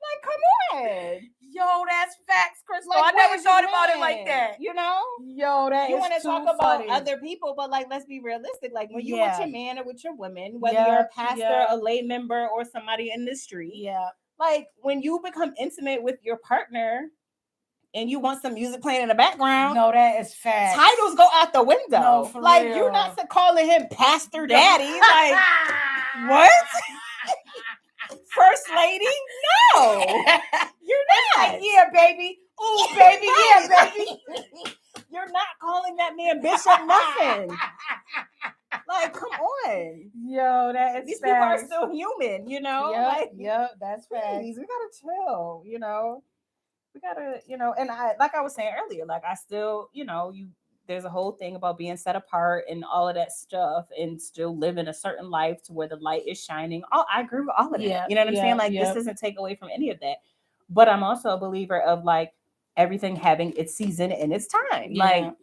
Like come on. Yo, that's facts, Crystal. Like I what never is thought you about it like doing? that. You know? Yo, that You is want to too talk about funny. other people, but like let's be realistic. Like when you Yeah. with your man or with your woman, whether Yeah, you're a pastor, yeah. a lay member, or somebody in the street, Yeah. like when you become intimate with your partner and you want some music playing in the background, No, that is facts. titles go out the window. No, for like real. you're not calling him Pastor Daddy. Like what? First lady? No, you're not. Like, yeah, baby. Ooh, baby. Yeah, baby. You're not calling that man Bishop nothing. Like, come on. Yo, that is These facts. people are still human, you know? Yep, Like, yep, that's facts. please, we gotta chill, you know? We gotta, you know, and I like I was saying earlier, like I still, you know, there's a whole thing about being set apart and all of that stuff and still living a certain life to where the light is shining. Oh, I agree with all of that. Yeah, You know what I'm yeah, saying? Like yeah. this doesn't take away from any of that. But I'm also a believer of like everything having its season and its time. Yeah. Like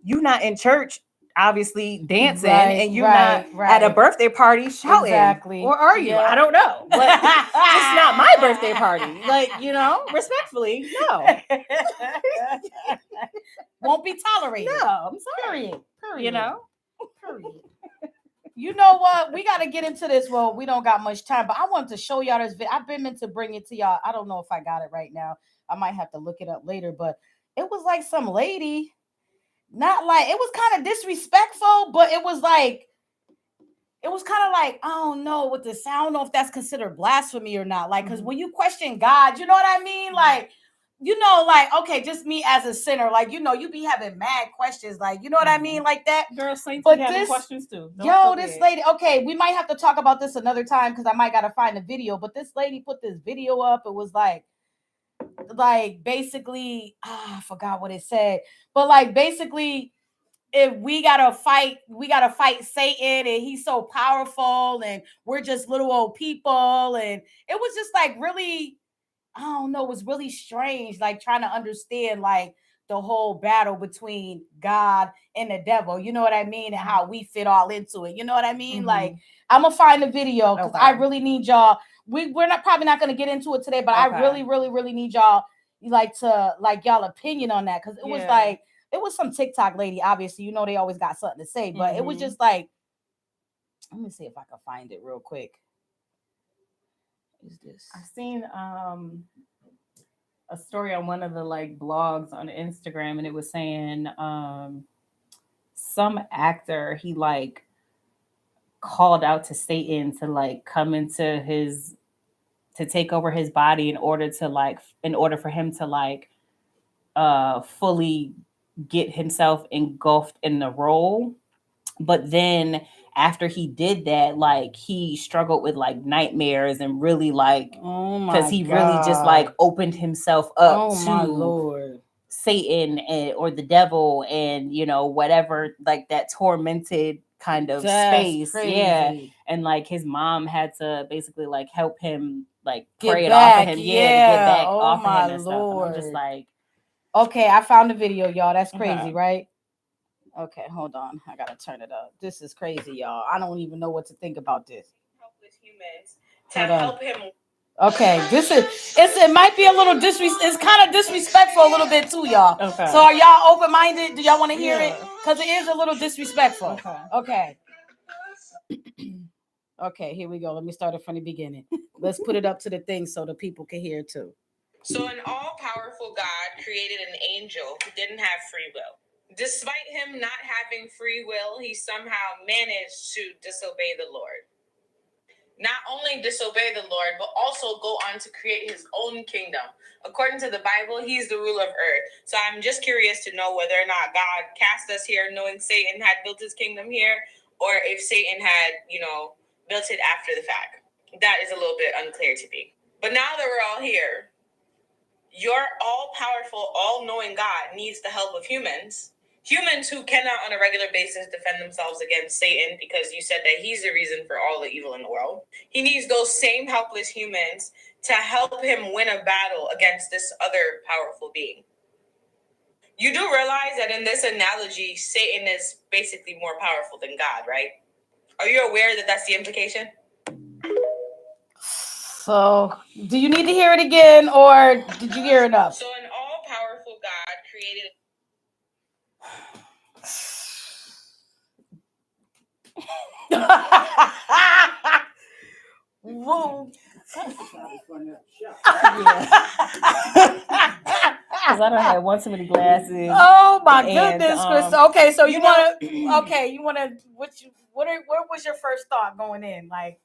you're not in church obviously dancing Right, and you're right, not right. at a birthday party shouting. Exactly. Or are you? Yep. I don't know. But it's not my birthday party. Like, you know, respectfully, no. Won't be tolerated. No, I'm sorry. Period. Period. You know? Period. You know what? We got to get into this. Well, we don't got much time, but I wanted to show y'all this video. I've been meant to bring it to y'all. I don't know if I got it right now. I might have to look it up later, but it was like some lady, not like, it was kind of disrespectful, but it was like, it was kind of like, I don't know what this, I don't know if that's considered blasphemy or not. Like, because when you question God, you know what I mean? Like, you know, like, okay, just me as a sinner, like, you know, you be having mad questions, like, you know what I mean? Like that. Girl, saints But be having this- questions too. Yo, this lady, okay, we might have to talk about this another time because I might got to find a video, but this lady put this video up. It was like basically, I forgot what it said, but like basically, if we gotta fight Satan and he's so powerful and we're just little old people. And it was just like really, I don't know, it was really strange, like trying to understand like the whole battle between God and the devil, you know what I mean, and how we fit all into it, you know what I mean? Like I'm gonna find the video because I really need y'all. We're not probably not gonna get into it today, but I really need y'all y'all opinion on that, because it was like, it was some TikTok lady, obviously, you know, they always got something to say, but it was just like, let me see if I can find it real quick. Is this? I've seen a story on one of the like blogs on Instagram, and it was saying some actor, he like called out to Satan to like come into his, to take over his body in order for him to like fully get himself engulfed in the role. But then after he did that, like he struggled with like nightmares and really like, because he really just like opened himself up to Satan or the devil and, you know, whatever, like that tormented kind of space. Crazy. Yeah. And like his mom had to basically like help him like pray it off of him. Yeah, to get back off of him and stuff. And I'm just like, okay, I found the video, y'all. That's crazy, right? Okay, hold on. I gotta turn it up. This is crazy, y'all. I don't even know what to think about this. Help with humans to help him. Okay, it might be a little it's kind of disrespectful a little bit too, y'all. Okay. So are y'all open-minded? Do y'all want to hear it? Because it is a little disrespectful. Okay. Okay, here we go. Let me start it from the beginning. Let's put it up to the thing so the people can hear too. So an all-powerful God created an angel who didn't have free will. Despite him not having free will, he somehow managed to disobey the Lord. Not only disobey the Lord, but also go on to create his own kingdom. According to the Bible, he's the ruler of earth. So I'm just curious to know whether or not God cast us here knowing Satan had built his kingdom here, or if Satan had, built it after the fact. That is a little bit unclear to me. But now that we're all here, your all-powerful, all-knowing God needs the help of humans. Humans who cannot on a regular basis defend themselves against Satan, because you said that he's the reason for all the evil in the world. He needs those same helpless humans to help him win a battle against this other powerful being. You do realize that in this analogy, Satan is basically more powerful than God, right? Are you aware that that's the implication? So, do you need to hear it again, or did you hear enough? So an all-powerful God created... Whoa. Because I don't have one too many glasses. Oh my goodness, Krista. Okay, so you want to, what was your first thought going in? Like,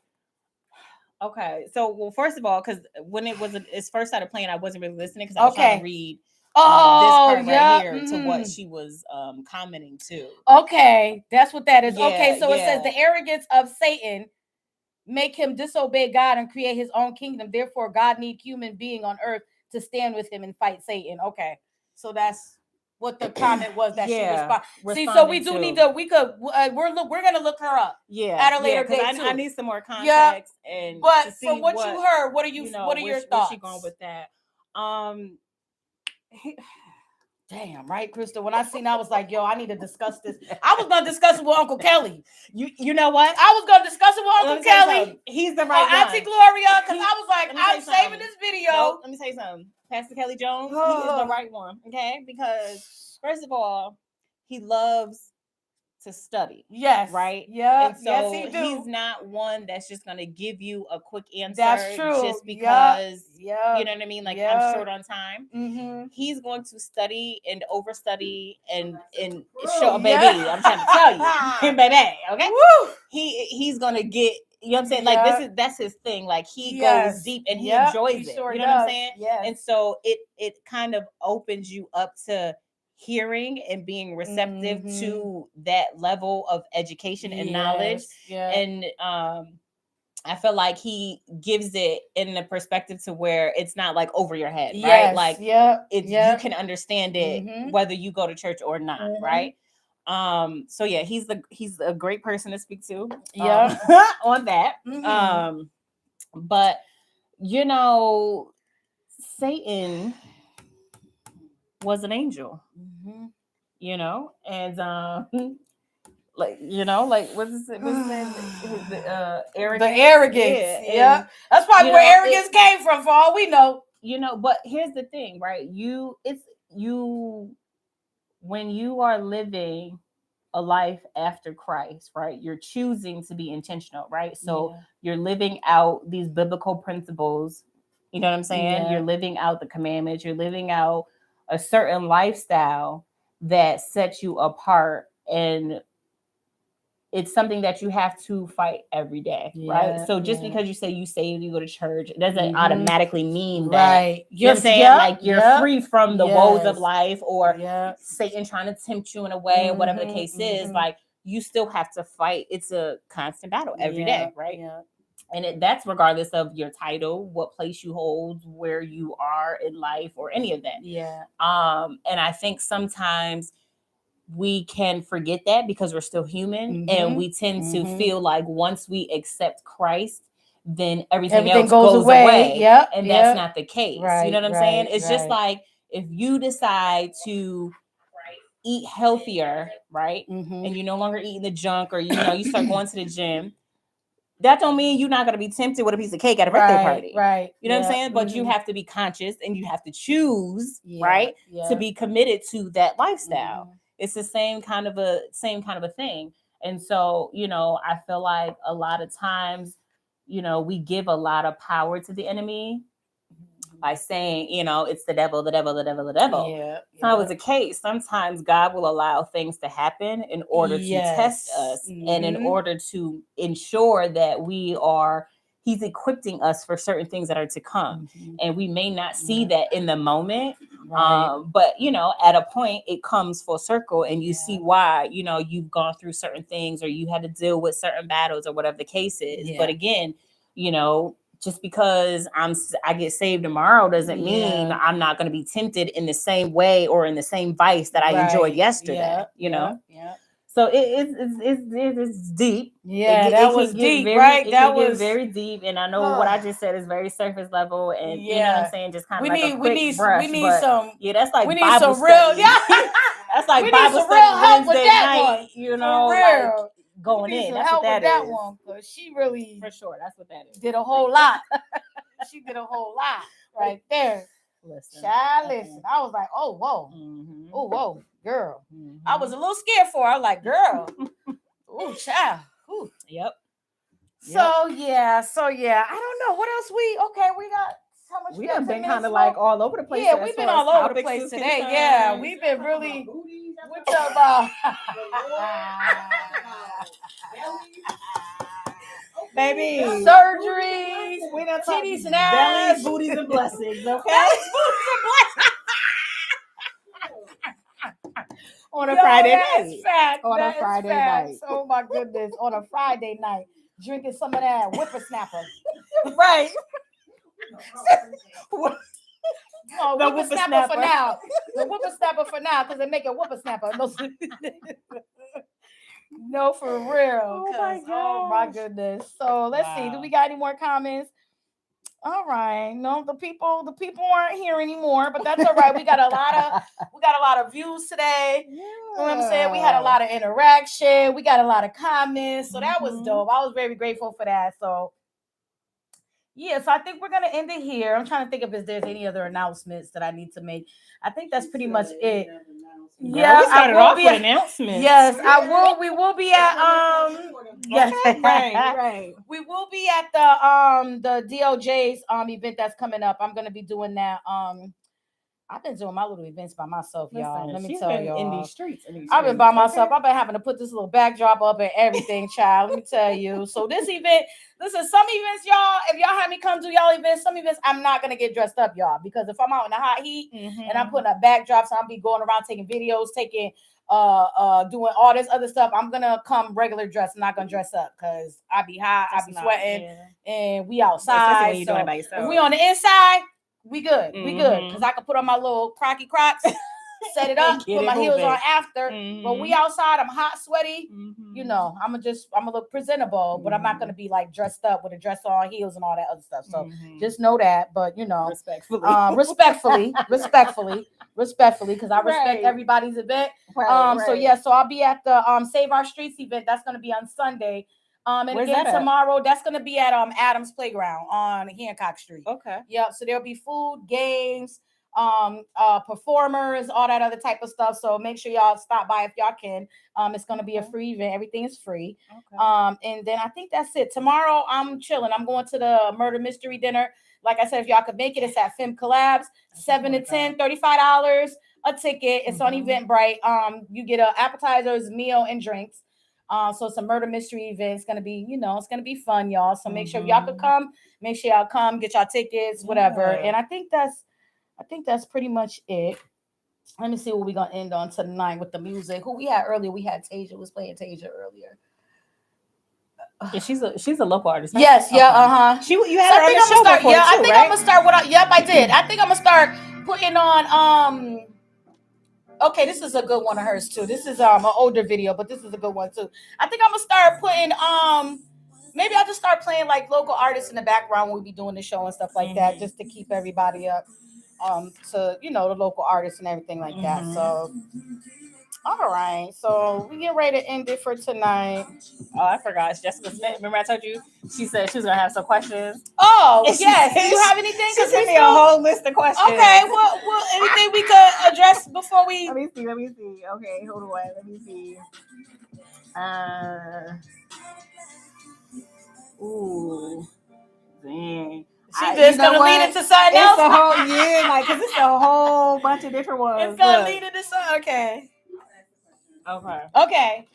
okay, so well, first of all, because when it first started playing, I wasn't really listening because I was trying to read this part right here to what she was commenting to. Okay, that's what that is. Yeah, okay, so it says the arrogance of Satan make him disobey God and create his own kingdom. Therefore, God need human being on earth to stand with him and fight Satan. Okay, so that's what the comment was that she responded. See, so we do need to. We're gonna look her up. At a later date too. I need some more context and. But to see from what you heard, what are you? What are your thoughts? Where's she going with that? Damn, right, Krista. When I seen, I was like, "Yo, I need to discuss this." I was gonna discuss it with Uncle Kelly. You know what? I was gonna discuss it with Uncle Kelly. He's the right one. Auntie Gloria, because I was like, I'm saving this video. No, let me tell you something. Pastor Kelly Jones, he is the right one. Okay, because first of all, he loves to study. Yes. Right? Yeah. And so yes, he do. He's not one that's just going to give you a quick answer. That's true. Just because, you know what I mean? Like, I'm short on time. Mm-hmm. He's going to study and overstudy and show, baby, I'm trying to tell you. Baby, okay? Woo! He's going to get, you know what I'm saying? Like, that's his thing. Like, he goes deep and he enjoys it. Sure you know what I'm saying? Yes. And so it kind of opens you up to hearing and being receptive to that level of education and knowledge. And I feel like he gives it in the perspective to where it's not like over your head, right? Like you can understand it whether you go to church or not, right? So yeah, he's a great person to speak to on that. But you know, Satan was an angel, you know, and like, you know, like what's it? The arrogance. The arrogance. Yeah. That's probably where arrogance came from, for all we know. You know, but here's the thing, right? When you are living a life after Christ, right? You're choosing to be intentional, right? So you're living out these biblical principles. You know what I'm saying? You're living out the commandments. You're living out a certain lifestyle that sets you apart, and it's something that you have to fight every day, right? So just because you say you saved, you go to church, it doesn't automatically mean that you know what I'm saying, like you're free from the woes of life or Satan trying to tempt you in a way or whatever the case is. Like, you still have to fight. It's a constant battle every day, right? And that's regardless of your title, what place you hold, where you are in life, or any of that. And I think sometimes we can forget that because we're still human, and we tend to feel like once we accept Christ, then everything else goes away. And that's not the case. You know what I'm saying? It's just like, if you decide to eat healthier, right? And you're no longer eating the junk, or you start going to the gym, that don't mean you're not going to be tempted with a piece of cake at a birthday party. You know what I'm saying? But you have to be conscious, and you have to choose, right? To be committed to that lifestyle. It's the same kind of a thing. And so, I feel like a lot of times, we give a lot of power to the enemy by saying, it's the devil, the devil, the devil, the devil. It's not always the case. Sometimes God will allow things to happen in order to test us, and in order to ensure that He's equipping us for certain things that are to come. And we may not see that in the moment, but, at a point it comes full circle, and you see why, you've gone through certain things, or you had to deal with certain battles, or whatever the case is. But again, just because I get saved tomorrow doesn't mean I'm not going to be tempted in the same way or in the same vice that I enjoyed yesterday. You know. Yeah. So it's deep. Yeah, that was deep, right? That was very deep, and I know what I just said is very surface level, and you know what I'm saying, just kind of like a quick brush. We need some. Yeah, that's like Bible study. Real. Yeah, that's like Bible study Wednesday night. You know, like going in. That's what that is. One, because she really, for sure, that's what that is. Did a whole lot. She did a whole lot right there. Listen, child, listen. I was like, oh whoa, oh whoa, girl. I was a little scared for her. I was like, girl, oh child. Ooh. Yep. So yeah. I don't know what else we got. How much we have been kind of like all over the place. Yeah, we've been all over the place today. Yeah, we've been really. We're talking about baby surgeries. We done titties and ass, bellies, booties, and blessings. Okay. Bellies, booties, and blessings. On a Friday night. Fact. On a Friday night. Oh my goodness. On a Friday night. Drinking some of that whippersnapper. Right. No, the whippersnapper for now. The whippersnapper for now, because they make a whippersnapper. No, for real. Oh my goodness. So let's see. Do we got any more comments? All right. No, the people aren't here anymore, but that's all right. We got a lot of views today. Yeah. You know what I'm saying? We had a lot of interaction. We got a lot of comments. So that was dope. I was very grateful for that. So yeah, so I think we're gonna end it here. I'm trying to think if there's any other announcements that I need to make. I think that's pretty much it. Yeah, we started off with announcements. Yes, I will. We will be at yes, right. We will be at the DOJ's event that's coming up. I'm gonna be doing that. I've been doing my little events by myself, y'all. Let me tell y'all. In these streets. I've been by myself. I've been having to put this little backdrop up and everything, child. Let me tell you. So this event, listen, some events, y'all, if y'all have me come to y'all events, some events I'm not gonna get dressed up, y'all, because if I'm out in the hot heat and I'm putting up backdrops, I'll be going around taking videos, doing all this other stuff. I'm gonna come regular dress. I'm not gonna dress up because I be hot, I be sweating, and we outside. When you're doing it by yourself. If we on the inside. We good. We good. Because I can put on my little Crocky Crocs, set it up, put my heels on after. But we outside, I'm hot, sweaty. You know, I'm gonna look presentable, but I'm not gonna be like dressed up with a dress on, heels, and all that other stuff. So just know that. But you know, respectfully, because I respect everybody's event. So yeah, so I'll be at the Save Our Streets event. That's gonna be on Sunday. And where's again that tomorrow, that's gonna be at Adams Playground on Hancock Street. Okay. Yep. So there'll be food, games, performers, all that other type of stuff. So make sure y'all stop by if y'all can. It's gonna be a free event. Everything is free. Okay. And then I think that's it. Tomorrow I'm chilling. I'm going to the murder mystery dinner. Like I said, if y'all could make it, it's at Fem Collabs, 7 to 10, $35 a ticket. It's on Eventbrite. You get appetizers, meal, and drinks. So it's a murder mystery event. It's gonna be, it's gonna be fun, y'all. So make sure y'all could come. Make sure y'all come, get y'all tickets, whatever. And I think that's pretty much it. Let me see what we're gonna end on tonight with the music. Who we had earlier? We had Tasia. Was playing Tasia earlier. Yeah, she's a local artist. Right? Yes, yeah, You had her on the show before, I think I'm gonna start yep, I did. I think I'm gonna start putting on okay, this is a good one of hers too. This is an older video, but this is a good one too. I think I'm gonna start putting maybe I'll just start playing like local artists in the background when we be doing the show and stuff like that, just to keep everybody up to the local artists and everything like that. So all right, so we get ready to end it for tonight. Oh, I forgot. It's Jessica Smith. Remember I told you she said she was gonna have some questions. Oh, yes. Do you have anything? She sent me a whole list of questions. Okay, well, anything we could address before we? Let me see. Okay, hold on. Let me see. Ooh, dang. She just gonna lead it to something else. It's a whole because it's a whole bunch of different ones. It's gonna lead it to something. Okay. Okay.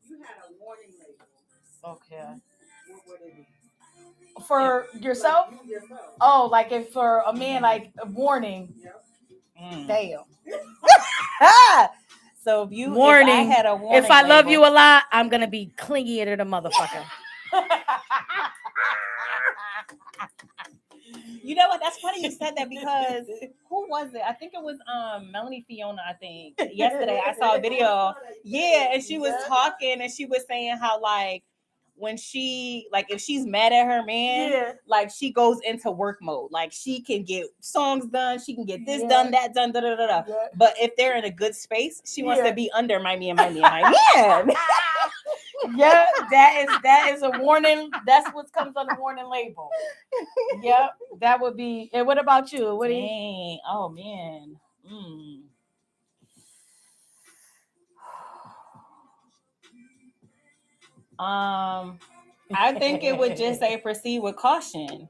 If you had a warning label, okay. What would it be? For yourself? Like you yourself. Oh, like if for a man, like a warning. Yep. Damn. So if you warning. If I had a warning if I love label, you a lot, I'm gonna be clingier to the motherfucker. You know what? That's funny you said that because who was it? I think it was Melanie Fiona. I think yesterday I saw a video. Yeah, and she was talking and she was saying how like when she like if she's mad at her man, like she goes into work mode. Like she can get songs done, she can get this done, that done, da da da da. But if they're in a good space, she wants to be under my man. Yeah, that is a warning. That's what comes on the warning label. Yep, that would be. And what about you? What do you? Oh man. I think it would just say proceed with caution.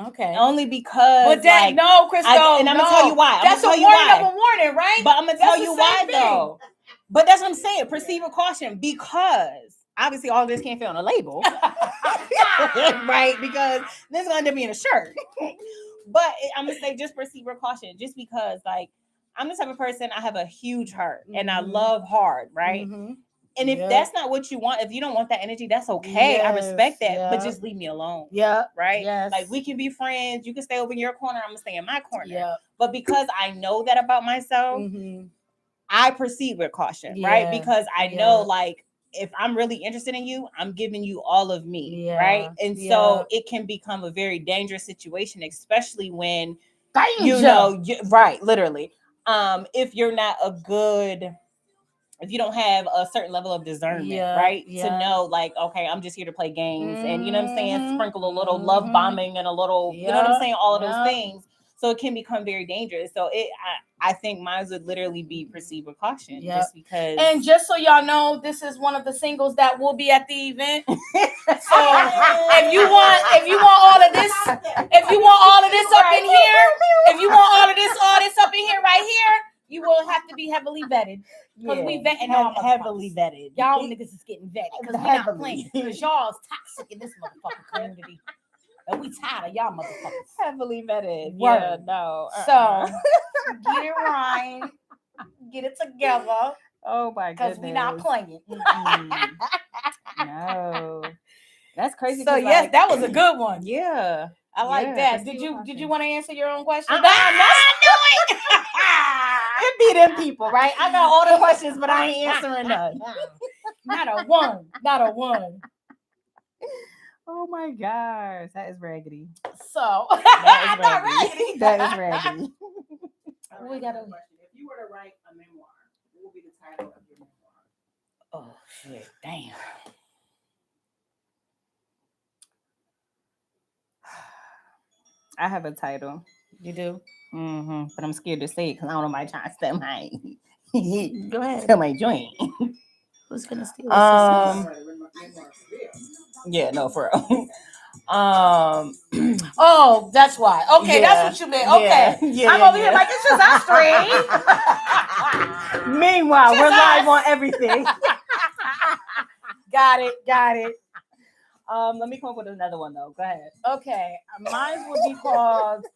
Okay. Only because, but that like, no, Crystal, and I'm gonna tell you why. That's a warning of a warning, right? But I'm gonna tell you why though. But that's what I'm saying. Proceed with caution because obviously all this can't fit on a label, right? Because this is going to be in a shirt. But I'm gonna say just proceed with caution, just because like I'm the type of person, I have a huge heart and I love hard, right? And if that's not what you want, if you don't want that energy, that's okay. I respect that, but just leave me alone. Yeah. Right? Yes. Like we can be friends. You can stay over in your corner. I'm gonna stay in my corner. Yeah. But because I know that about myself, I proceed with caution, right? Because I know like if I'm really interested in you, I'm giving you all of me, right? And so it can become a very dangerous situation, especially when you know, right, literally. If you're not if you don't have a certain level of discernment, right? To know like, okay, I'm just here to play games and you know what I'm saying? Sprinkle a little love bombing and a little, you know what I'm saying? All of those things. So it can become very dangerous. So I think mine would literally be proceed with caution just because. And just so y'all know, this is one of the singles that will be at the event. So if you want all of this, if you want all of this up in here, if you want all this up in here right here, you will have to be heavily vetted. Because we vetting all heavily vetted. Y'all niggas is getting vetted because we're not playing. Because y'all is toxic in this motherfucking community. And we tired of y'all motherfuckers. Heavily vetted. Word. Yeah, no. So get it right. Get it together. Oh my goodness. Because we not playing. No. That's crazy. So yes, that was a good one. Yeah. I like that. Did you want to answer your own question? It be them people, right? I got all the questions, but I ain't answering none. Not a one. Not a one. Oh my gosh, that is raggedy. So that is raggedy. That is raggedy. We got a question. If you were to write a memoir, what would be the title of your memoir? Oh shit! Damn. I have a title. You do? But I'm scared to say it because I don't know my trying to steal my. Go ahead. Steal my joint. Who's gonna steal? Yeah, no, for real. Oh, that's why. Okay, that's what you meant. Okay. I'm over here like it's just our stream. Meanwhile, we're live on everything. Got it. Let me come up with another one though. Go ahead. Okay. Mine would be called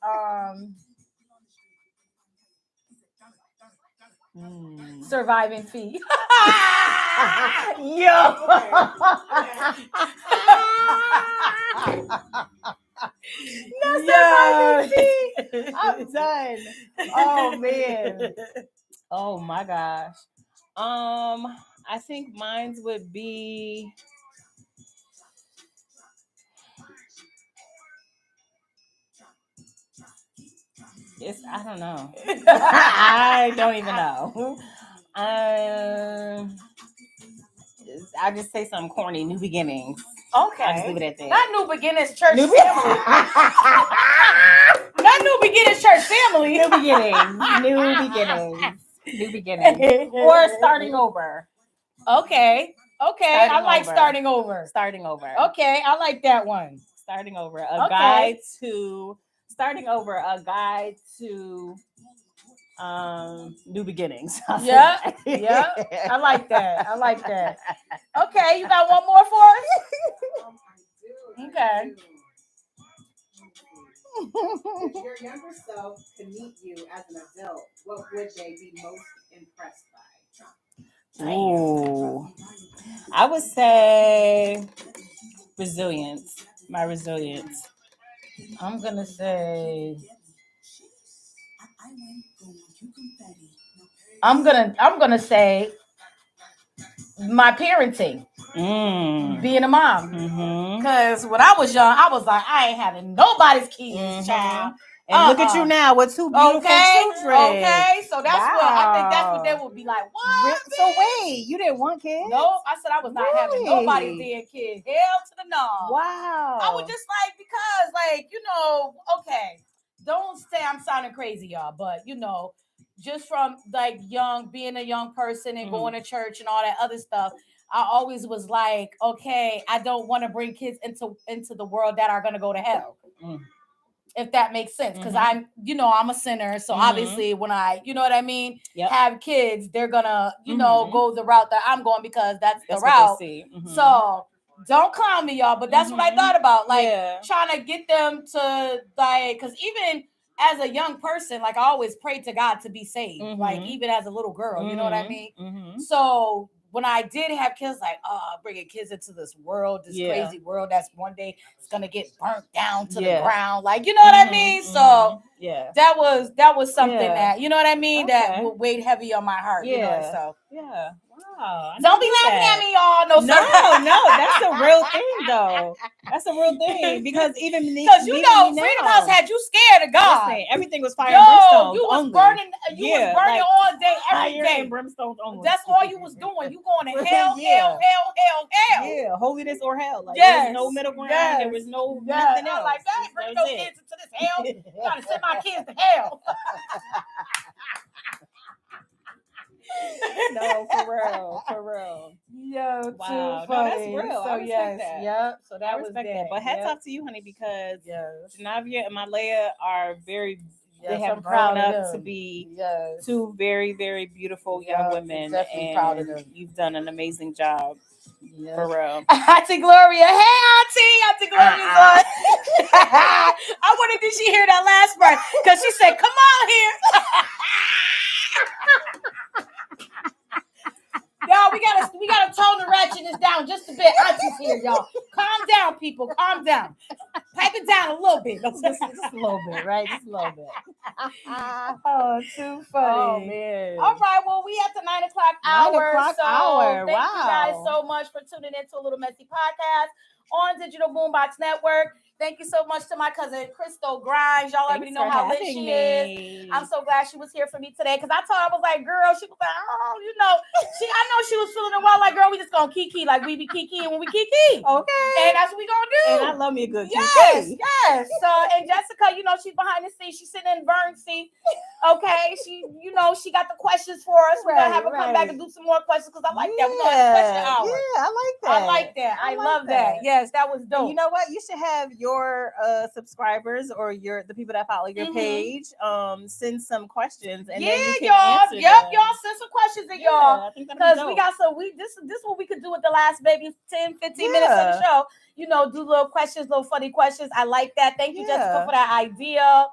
Surviving Fee. Yo. Surviving Fee. I'm done. Oh man. Oh my gosh. I think mine would be I don't know. I don't even know. I'll just say something corny. New beginnings. Okay. I'll just leave it at that. Not New Beginnings Church Family. Not New Beginnings Church Family. New beginnings. New beginnings. Or starting over. Okay. I like starting over. Starting over. Okay, I like that one. Starting over. A guide to new beginnings. Yeah. I like that. Okay, you got one more for us? Okay. If your younger self could meet you as an adult, what would they be most impressed by? Ooh. I would say resilience. My resilience. I'm gonna say. I'm gonna say my parenting, being a mom. Because when I was young, I was like, I ain't having nobody's kids, child. And look at you now with two beautiful children. Okay, so that's what I think. That's what they would be like. What? So wait, you didn't want kids? No, I said I was not having nobody's dead kids. Hell to the no. Wow. I was just like, because, like, okay, don't say I'm sounding crazy, y'all, but just from like being a young person and going to church and all that other stuff, I always was like, okay, I don't want to bring kids into the world that are gonna go to hell. If that makes sense, because I'm a sinner, so obviously when I, what I mean, have kids, they're gonna, go the route that I'm going, because that's the route. So don't clown me, y'all, but that's what I thought about, like trying to get them to, like, because even as a young person, like, I always prayed to God to be saved, like, even as a little girl, you know what I mean? So when I did have kids, like, bringing kids into this world, this crazy world that's one day it's gonna get burnt down to the ground, like, you know what I mean? So that was something that, you know what I mean, that weighed heavy on my heart. So wow. Don't be laughing at me, y'all. No, that's a real thing, though. That's a real thing, because even because Freedom House had you scared of God. Listen, everything was fire and brimstone. You was burning. You was burning all day, every fire day. And brimstone only. That's all you was doing. You going to hell, hell. Yeah, holiness or hell. Like, there's no middle ground. There was no nothing else. Like, I ain't bringing no kids into this hell. You gotta send my kids to hell. No, for real. Yo, wow, too funny. No, that's real. So I respect that. Yep. So that I was respect that. that. But hats off to you, honey, because Janavia and Malaya are very. They have grown up to be two very, very beautiful young women, and proud of them. You've done an amazing job. Yes. For real. Auntie Gloria. Hey, Auntie Gloria's on. I wondered, did she hear that last part? Because she said, come on here. Y'all, we gotta tone the ratchetness down just a bit. Auntie's here, y'all. Calm down, people. Calm down. Pipe it down a little bit. Just a little bit, right? Just a little bit. Oh, too funny. Oh, man. All right, well, we at the 9 o'clock hour. Thank you guys so much for tuning in to A Little Messy Podcast on Digital Boombox Network. Thank you so much to my cousin Crystal Grimes. Y'all already know how lit she is. I'm so glad she was here for me today, because I told her, I was like, girl, she was like, oh, I know she was feeling it well, like, girl, we just gonna KeeKee, like we be KeeKee when we KeeKee. Okay. And that's what we gonna do. And I love me a good KeeKee. Yes. So, and Jessica, she's behind the scenes. She's sitting in Vern's seat. Okay. She, she got the questions for us. We're gonna have her come back and do some more questions, because I like that. We're gonna have a question hour. Yeah, I like that. I like that. I love that. Yes, that was dope. And you know what? You should have your subscribers or the people that follow your page send some questions, and then you can answer them. Y'all send some questions in, y'all, because we got this is what we could do with the last maybe 10-15 minutes of the show. Do little questions, little funny questions. I like that. Thank you, Jessica, for that idea.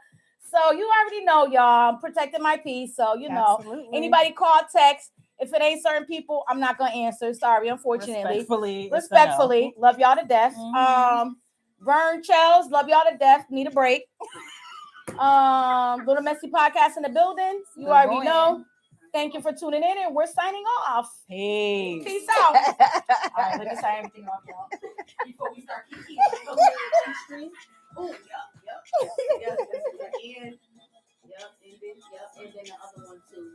So you already know, y'all, I'm protecting my peace. So anybody call, text. If it ain't certain people, I'm not gonna answer. Sorry, unfortunately. Respectfully, love y'all to death. Vern Chels, love y'all to death. Need a break. Little Messy Podcast in the building. You already know. Thank you for tuning in, and we're signing off. Peace out. All right, let me sign everything off, y'all. Before we start KeeKee. Oh, yep. And then the other one too.